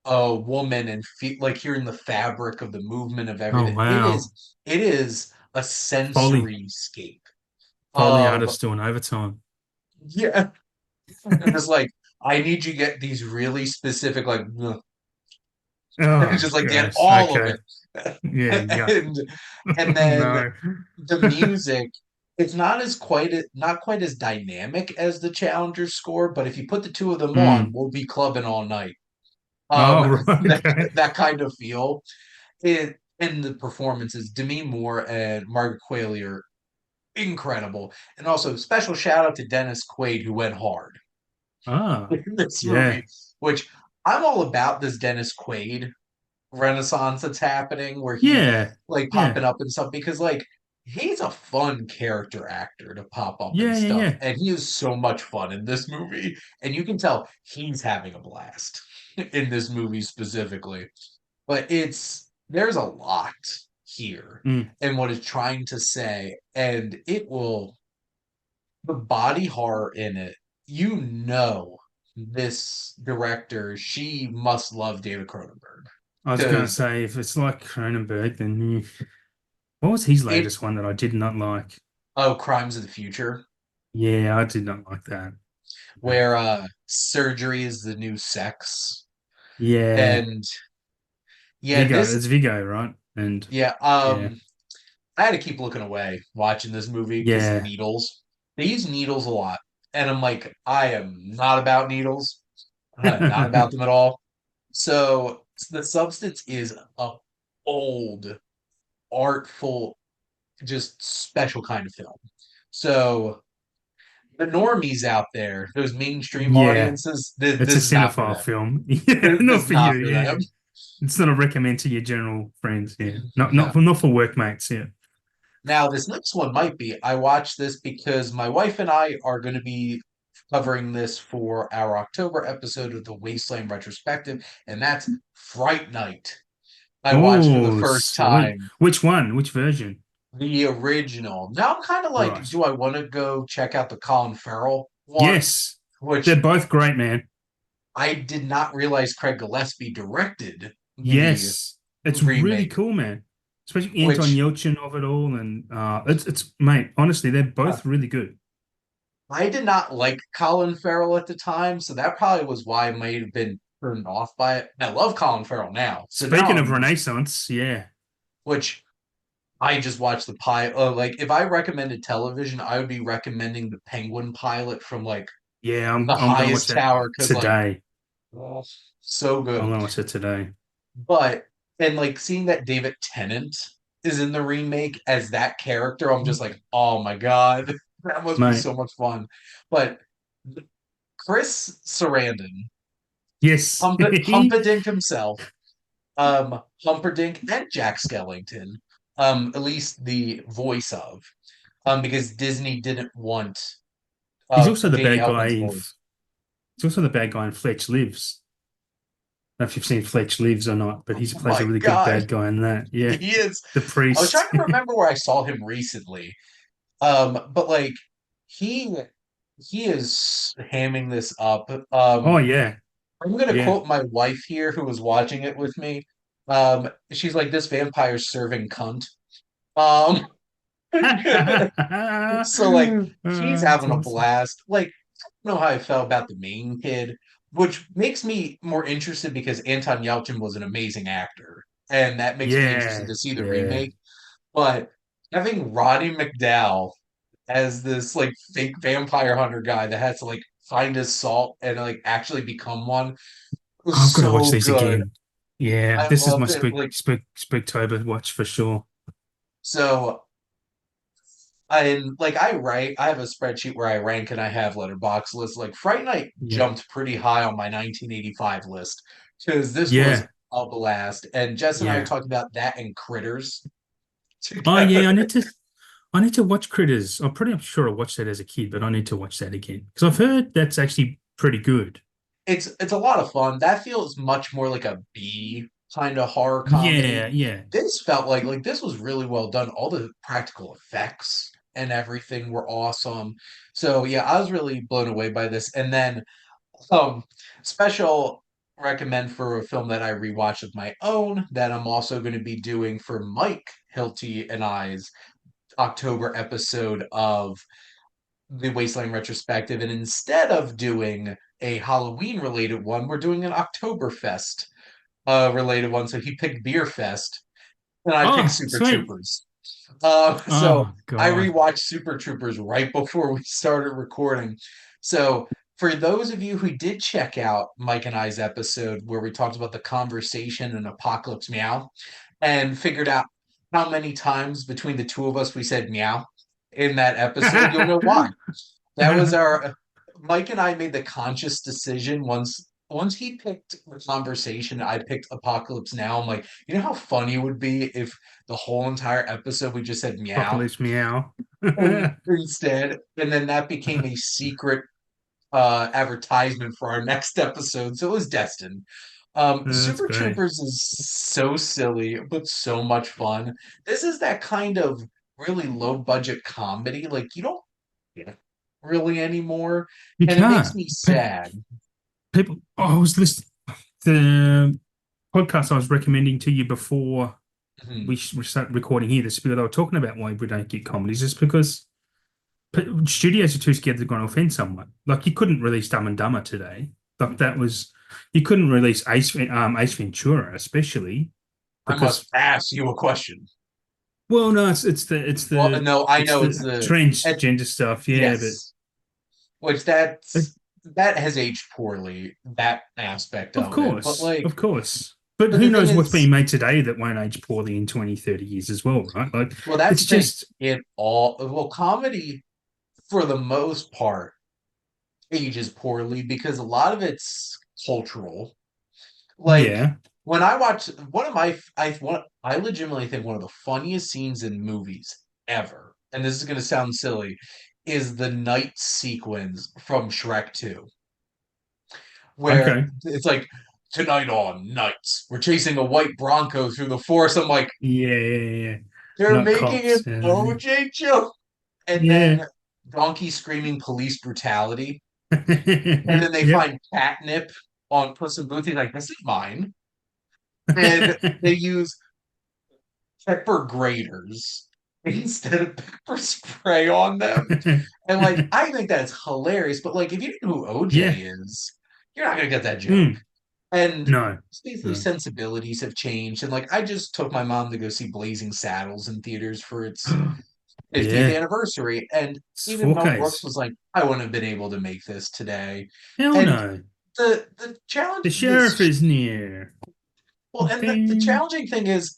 a woman and like hearing the fabric of the movement of Oh everything. wow. It is a Foley sensory scape. Foley Um, artists doing overtime. yeah, and just like I need you to get these really specific like Oh, just like get gross. all of Okay. it. Yeah, yuck. and and then No. the music, it's not as not quite as dynamic as the Challenger score, but if you put the two of them on, Mm. we'll be clubbing all night. Oh, Um right. that Okay. that kind of feel. It and the performances, Demi Moore and Margaret Qualley are incredible. And also special shout out to Dennis Quaid who went hard Ah, in this yeah. movie, which I'm all about this Dennis Quaid renaissance that's happening where he's Yeah. like Yeah. popping up and stuff because like he's a fun character actor to pop up and Yeah, yeah, stuff, yeah. and he is so much fun in this movie, and you can tell he's having a blast in this movie specifically. But there's a lot here Mm. and what it's trying to say, and it will the body horror in it, you know, this director, she must love David Cronenberg I was gonna because say if it's like Cronenberg, then what was his it latest one that I did not like? oh, Crimes of the Future, Yeah, I did not like that. where surgery is the new sex. Yeah. And yeah, Vigo, this it's Vigo, right? And yeah, yeah. I had to keep looking away watching this movie because the Yeah. needles. They use needles a lot. And I'm like, I am not about needles. I am not about them at all. So the substance is a old, artful, just special kind of film. So the normies out there, those mainstream Yeah. audiences, It's a this is not for cinephile them. film. Yeah, This not is for you. not for them. Yeah. It's not a recommend to your general friends. Yeah. No. Not for workmates. Yeah. Now, this next one might be. I watched this because my wife and I are going to be covering this for our October episode of the Wasteland retrospective, and that's Fright Night. I watched for the Oh, first sweet. time Which one? Which version? the original. Now I'm kind of like, Right. do I want to go check out the Colin Farrell one? Yes. They're Which both great, man. I did not realize Craig Gillespie directed the Yes. It's really remake, cool, man. Especially Anton which Yelchin of it all. And it's mate, honestly, they're uh, both really good. I did not like Colin Farrell at the time, so that probably was why I might have been turned off by it. I love Colin Farrell now, so now Speaking of I'm just, Renaissance, yeah. which I just watched the pilot. Like, if I recommended television, I would be recommending the Penguin pilot from like Yeah, the I'm gonna watch highest that tower because like, today. oh, so I'm good. gonna watch it today. But and like seeing that David Tennant is in the remake as that character, I'm just like, oh my god, that must be Mate. so much fun. But Chris Sarandon, Yes. Humperdinck himself, Humperdinck and Jack Skellington, at least the voice of, because Disney didn't want He's also the Danny bad guy Elfman's in voice. he's also the bad guy in Fletch Lives. I don't know if you've seen Fletch Lives or not, but he Oh plays a my really good god, bad guy in that. Yeah. he is. The I was trying priest. to remember where I saw him recently. But like he he is hamming this up. Oh yeah. I'm gonna Yeah. quote my wife here who was watching it with me. She's like, this vampire's serving cunt. Um, so like he's That's having a awesome. blast. Like, I don't know how I felt about the main kid, which makes me more interested because Anton Yelchin was an amazing actor, and that makes me interested Yeah. to see the Yeah. remake. But having Roddy McDowall as this like fake vampire hunter guy that has to like find his salt and like actually become one was I've got to watch so these good. again. Yeah, I this is my loved it. Like Spooktober watch for sure. so I have a spreadsheet where I rank and I have letterbox lists. Like Fright Night Yeah. jumped pretty high on my 1985 list because this was Yeah. a blast. And Jess and I are Yeah. talking about that and Critters Oh together. yeah, I need to watch Critters. I'm pretty sure I watched that as a kid, but I need to watch that again because I've heard that's actually pretty good. It's a lot of fun. That feels much more like a B kind of horror Yeah, comedy. yeah. This felt like this was really well done. All the practical effects and everything were awesome. So yeah, I was really blown away by this. And then um special recommend for a film that I rewatched of my own that I'm also going to be doing for Mike Hilty and I's October episode of the Wasteland retrospective. And instead of doing a Halloween related one, we're doing an Oktoberfest related one. So he picked Beer Fest, and I picked Oh, Super sweet. Troopers. So Oh I God. rewatched Super Troopers right before we started recording. So for those of you who did check out Mike and I's episode where we talked about the conversation and Apocalypse Meow and figured out how many times between the two of us we said meow in that episode, you'll know why. That was our Mike and I made the conscious decision once he picked the conversation, I picked Apocalypse Now. I'm like, you know how funny it would be if the whole entire episode we just said meow Apocalypse meow. and instead, and then that became a secret advertisement for our next episode. So it was destined. That's Super great. Troopers is so silly, but so much fun. This is that kind of really low budget comedy. Like you don't get it really anymore. You And it makes can't. me sad. People, oh, I was listening the podcast I was recommending to you before Mhm. we start recording here. This because they were talking about why we don't get comedies, just because studios are too scared they're going to offend someone. Like you couldn't release Dumb and Dumber today. Like that was you couldn't release Ace Ventura, especially I must because ask you a question. well, no, Well, no, I it's know it's the the transgender stuff, yeah, but yes, which uh, that has aged poorly, that aspect of it. But like, of course. But but who the thing knows what's being is, made today that won't age poorly in 20, 30 years as well, right? Like well, that's it's the thing. just Comedy for the most part ages poorly because a lot of it's cultural. Like yeah. when I watch one of my I legitimately think one of the funniest scenes in movies ever, and this is going to sound silly, is the night sequence from Shrek 2, where Okay. it's like tonight on nights we're chasing a white Bronco through the forest. I'm like, Yeah. they're Not making an cops. Yeah. OJ joke, and then Yeah. Donkey screaming police brutality, and then they Yep. find catnip on Puss in Boots. He's like, this is mine, and they use pepper graters instead of pepper spray on them. And like, I think that's hilarious. But like, if you know who OJ Yeah. is, you're not gonna get that joke. Mm. And No. basically, No. sensibilities have changed. And like, I just took my mom to go see Blazing Saddles in theaters for its 50th Yeah. anniversary. And It's even Mel Brooks 4Ks. was like, I wouldn't have been able to make this today. Hell And no. the challenge The sheriff this is near. well, and the Okay. challenging thing is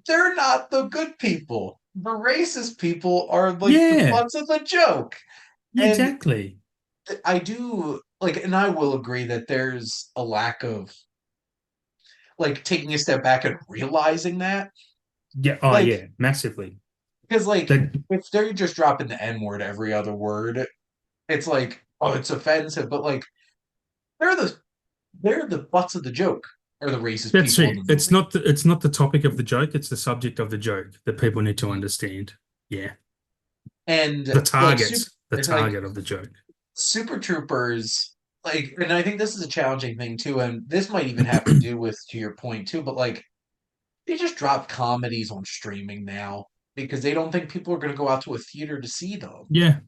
they're not the good people. The racist people are like the Yeah. butts of the joke. Yeah, And exactly. I do like, and I will agree that there's a lack of like taking a step back and realizing that. Yeah. Oh, Like, yeah. Massively. because like That. if they're just dropping the N word every other word, it's like, oh, it's offensive. But like they're the they're the butts of the joke are the racist That's people in it. the movie. It's not the topic of the joke, it's the subject of the joke that people need to Mhm. understand. Yeah. And like The like target of the joke. Super Troopers, like, and I think this is a challenging thing too, and this might even have to do with to your point too, but like they just drop comedies on streaming now because they don't think people are going to go out to a theater to see them. Yeah.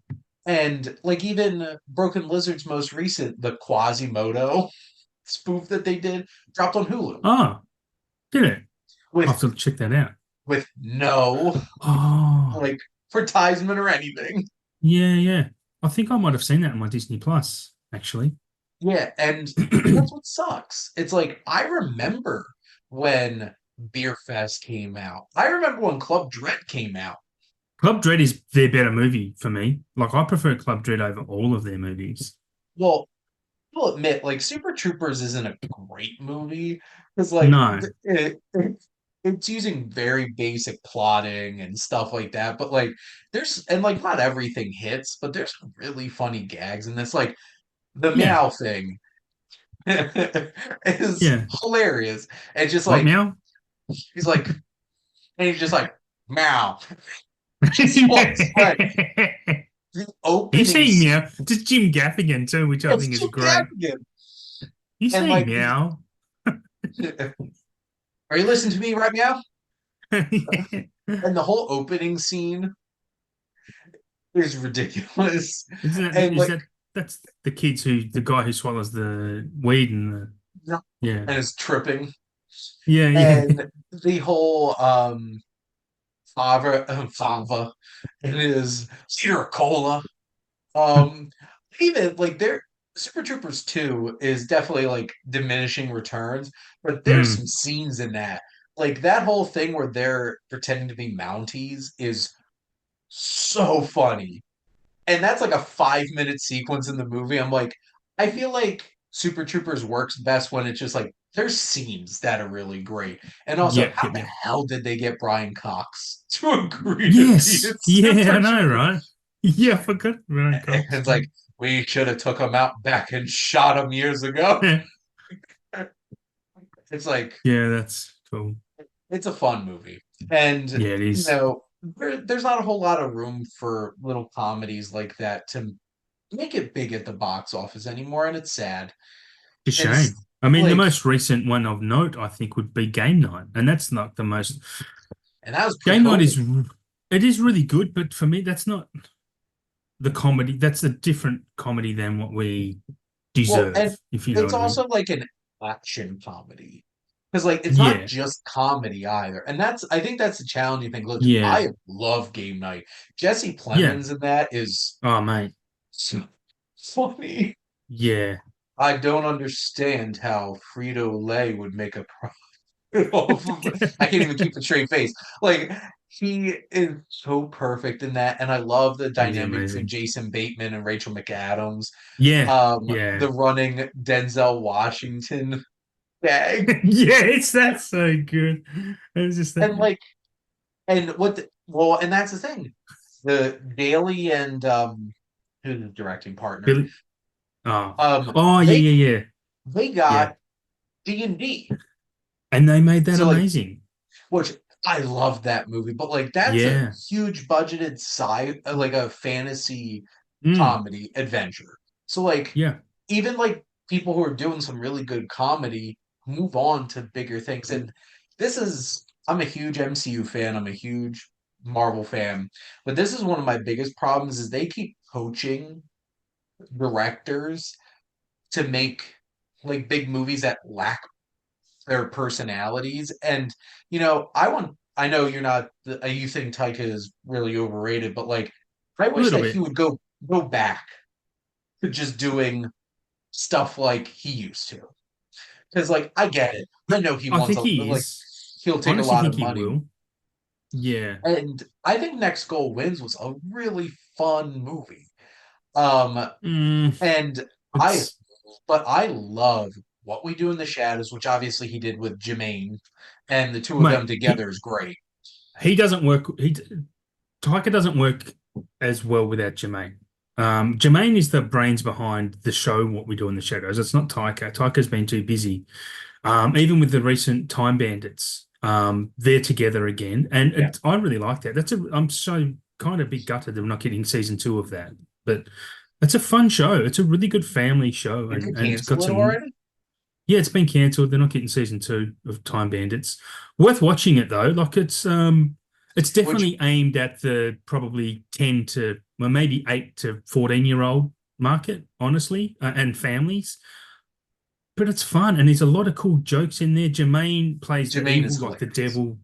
And like even Broken Lizard's most recent, the Quasimodo spoof that they did, dropped on Hulu Oh, did it? I'll with have to check that out. no Oh, like advertisement or anything. yeah. I think I might have seen that on my Disney Plus, actually. Yeah, and that's what sucks. It's like I remember when Beer Fest came out. I remember when Club Dread came out. Club Dread is their better movie for me. Like I prefer Club Dread over all of their movies. Well, I'll admit, like Super Troopers isn't a great movie because No. it's using very basic plotting and stuff like that. But like there's and like not everything hits, but there's some really funny gags, and it's like the Yeah. meow thing. is Yeah. hilarious. And just What like meow? he's like, and he's just like, meow. Just walks away. The He's opening saying scene, meow. Just Jim Gaffigan too, which I it's think is Jim great. Gaffigan. He's And saying like the meow. are you listening to me right now? Yeah. And the whole opening scene is ridiculous. Isn't that And is like that that's the guy who swallows the weed and the yeah. and is tripping. Yeah, yeah. And the whole Fava and his Cedar Cola. Um even like their Super Troopers 2 is definitely like diminishing returns, but there's Mm, some scenes in that. Like that whole thing where they're pretending to be Mounties is so funny. And that's like a 5 minute sequence in the movie. I'm like, I feel like Super Troopers works best when it's just like there's scenes that are really great. And also, yep, how yep, the yep. hell did they get Brian Cox to agree to be Yes. in Yeah, Super I know, Troopers? right? Yeah, I forgot Ryan And Cox. it's like we should have took him out back and shot him years ago. Yeah, It's like yeah, that's cool. it's a fun movie, and Yeah, it you is. know there's not a whole lot of room for little comedies like that to make it big at the box office anymore, and it's sad. It's a And shame. I mean, the like, most recent one of note, I think, would be Game Night, and that's not the most. and that was Game Night pre-COVID. it is really good, but for me, that's not the comedy. That's a different comedy than what we Well, and deserve, if you know it's what I mean. also like an action comedy because like it's not Yeah, just comedy either, and that's I think that's the challenging thing. Look, yeah, I love Game Night. Jesse yeah. Plemons in that is Oh, mate. so funny. Yeah. I don't understand how Frito-Lay would make a profit off of it. I can't even keep a straight face. Like he is so perfect in that, and I love the He's dynamic between amazing. Jason Bateman and Rachel McAdams. Yeah, yeah. The running Denzel Washington gag, Yes, that's so good. It was just and that like, and well, and that's the thing. The Daly and who's the directing partner? Billy. Oh, Um, oh, yeah, they yeah, yeah, they yeah. got D&D. And they made that So like amazing. which I love that movie, but like that's a Yeah, huge budgeted like a fantasy mm, comedy adventure. So like yeah. even like people who are doing some really good comedy move on to bigger things. And this is I'm a huge MCU fan, I'm a huge Marvel fan, but this is one of my biggest problems is they keep poaching directors to make like big movies that lack their personalities. And I know you're not you think Taika is really overrated, but like I A wish little that he bit. would go back to just doing stuff like he used to. Because like I get it. I know he I wants think a he like is. he'll take a Honestly, lot think of he money. will. Yeah. And I think Next Goal Wins was a really fun movie. Um Mm, and I it's but I love What We Do in the Shadows, which obviously he did with Jermaine, and the two of them mate. together is great. He doesn't work. Taika doesn't work as well without Jermaine. Jermaine is the brains behind the show, What We Do in the Shadows. It's not Taika. Taika's been too busy. Even with the recent Time Bandits, they're together again, and Yeah. I really like that. I'm so kind of bit gutted that we're not getting season two of that, but it's a fun show. It's a really good family show, Did they and it's got cancel it some. already? Yeah, it's been cancelled. They're not getting season two of Time Bandits. Worth watching it though. Like it's Which definitely aimed at the probably 10 to well maybe 8 to 14-year-old market, honestly, and families. But it's fun and there's a lot of cool jokes in there. Jermaine plays the Jermaine evil, is like the hilarious. devil.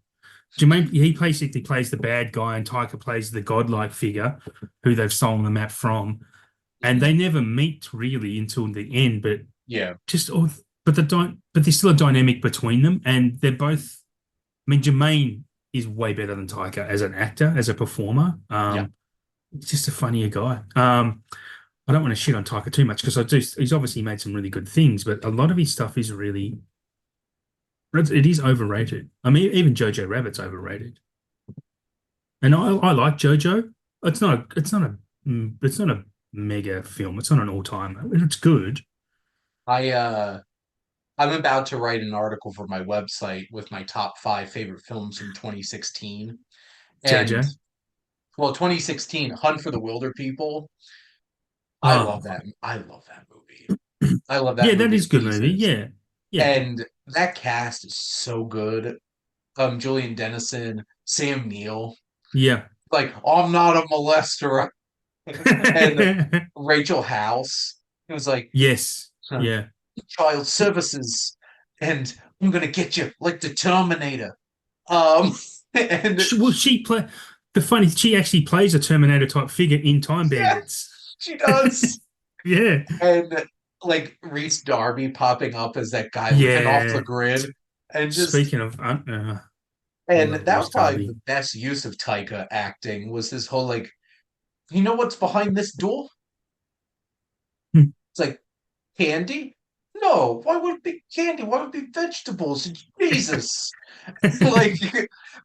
Jermaine, he basically plays the bad guy, and Tyker plays the godlike figure who they've stolen the map from. And they Mhm. never meet really until the end, but Yeah. just oh, but there's still a dynamic between them, and they're both. I mean, Jermaine is way better than Tyker as an actor, as a performer. Yeah. He's just a funnier guy. I don't want to shit on Tyker too much because I do. He's obviously made some really good things, but a lot of his stuff is really it is overrated. I mean, even Jojo Rabbit's overrated, and I like Jojo. It's not a mega film. It's not an all-timer. It's good. I'm about to write an article for my website with my top five favorite films from 2016. And JoJo. well, 2016, Hunt for the Wilder People. Oh, I love that movie. I love that yeah, that movie to is a good movie. pieces. Yeah, yeah, And that cast is so good. Julian Dennison, Sam Neill, yeah. like I'm not a molester, and Rachel House. It was like Yes, huh, yeah. child services, and I'm gonna get you like the Terminator. Um, and Well, she play she actually plays a Terminator type figure in Time yeah, Bandits. she does. Yeah, And like Reese Darby popping up as that guy living off the yeah. grid, and just Speaking of, I and love that Reese was probably the Darby. best use of Taika acting was his whole like, you know what's behind this door? It's like candy. No, why would it be candy? Why would it be vegetables? Jesus. Like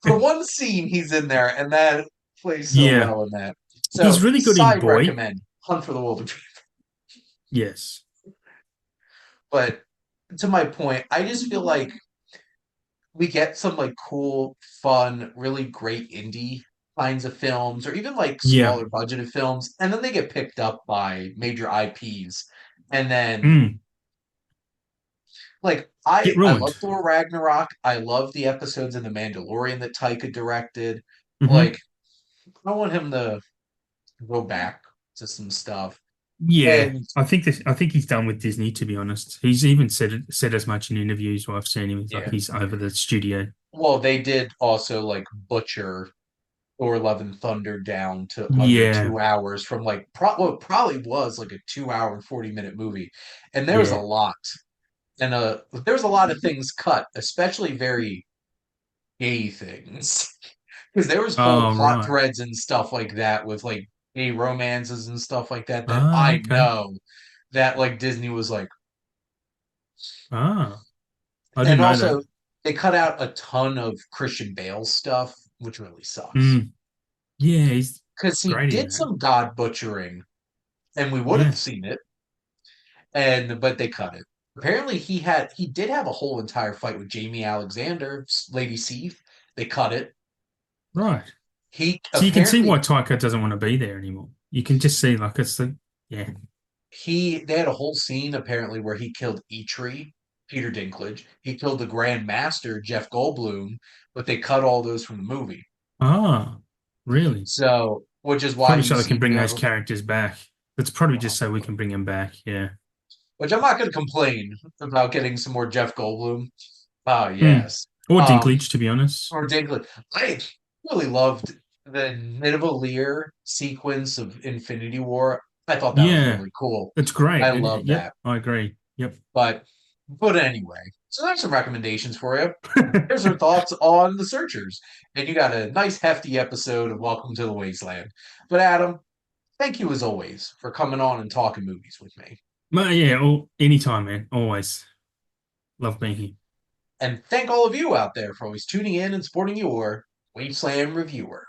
for one scene he's in there and that plays so Yeah, well in that. he's So really good in side Boy. recommend Hunt for the Wilder. Yes. But to my point, I just feel like we get some like cool, fun, really great indie kinds of films, or even like Yeah. smaller budgeted films, and then they get picked up by major IPs. And then Mm. like Get I love ruined. Thor Ragnarok. I love the episodes in The Mandalorian that Taika directed. Hmm. Like I want him to go back to some stuff. Yeah, And I think he's done with Disney, to be honest. He's even said as much in interviews where I've seen him. He's like yeah, he's over the studio. well, they did also like butcher Thor Love and Thunder down to under Yeah, 2 hours from like what probably was like a 2 hour and 40-minute movie. And there's a yeah. lot. And there's a lot of things cut, especially very gay things. Because there was whole Oh, plot right. threads and stuff like that with like gay romances and stuff like that that Ah, I okay. know that like Disney was like, Ah, I didn't and know that. also they cut out a ton of Christian Bale stuff, which really sucks. Mm. Yeah, he's Because he great in did that. some god butchering and we would Yeah. have seen it, and but they cut it. Apparently, he did have a whole entire fight with Jamie Alexander, Lady Sif. They cut it. Right. He So you can see apparently why Taika doesn't want to be there anymore. You can just see like it's the yeah. he they had a whole scene apparently where he killed Eitri, Peter Dinklage. He killed the Grand Master Jeff Goldblum, but they cut all those from the movie. Ah, really? So, which is It's why probably you so they see can bring those Jeff. characters back. It's probably just so we Probably. can bring them back. Yeah. Which I'm not going to complain about getting some more Jeff Goldblum. Ah, Hmm. yes. Or Um, Dinklage, to be honest. or Dinklage. I really loved the Nidavellir sequence of Infinity War. I thought that was Yeah, really cool. it's I great. love Yep, that. I agree. Yep. But anyway, so there's some recommendations for you. Here's our thoughts on The Searchers. And you got a nice hefty episode of Welcome to the Wasteland. But Adam, thank you as always for coming on and talking movies with me. But yeah, anytime, man. Always love being here. And thank all of you out there for always tuning in and supporting your Wasteland reviewer.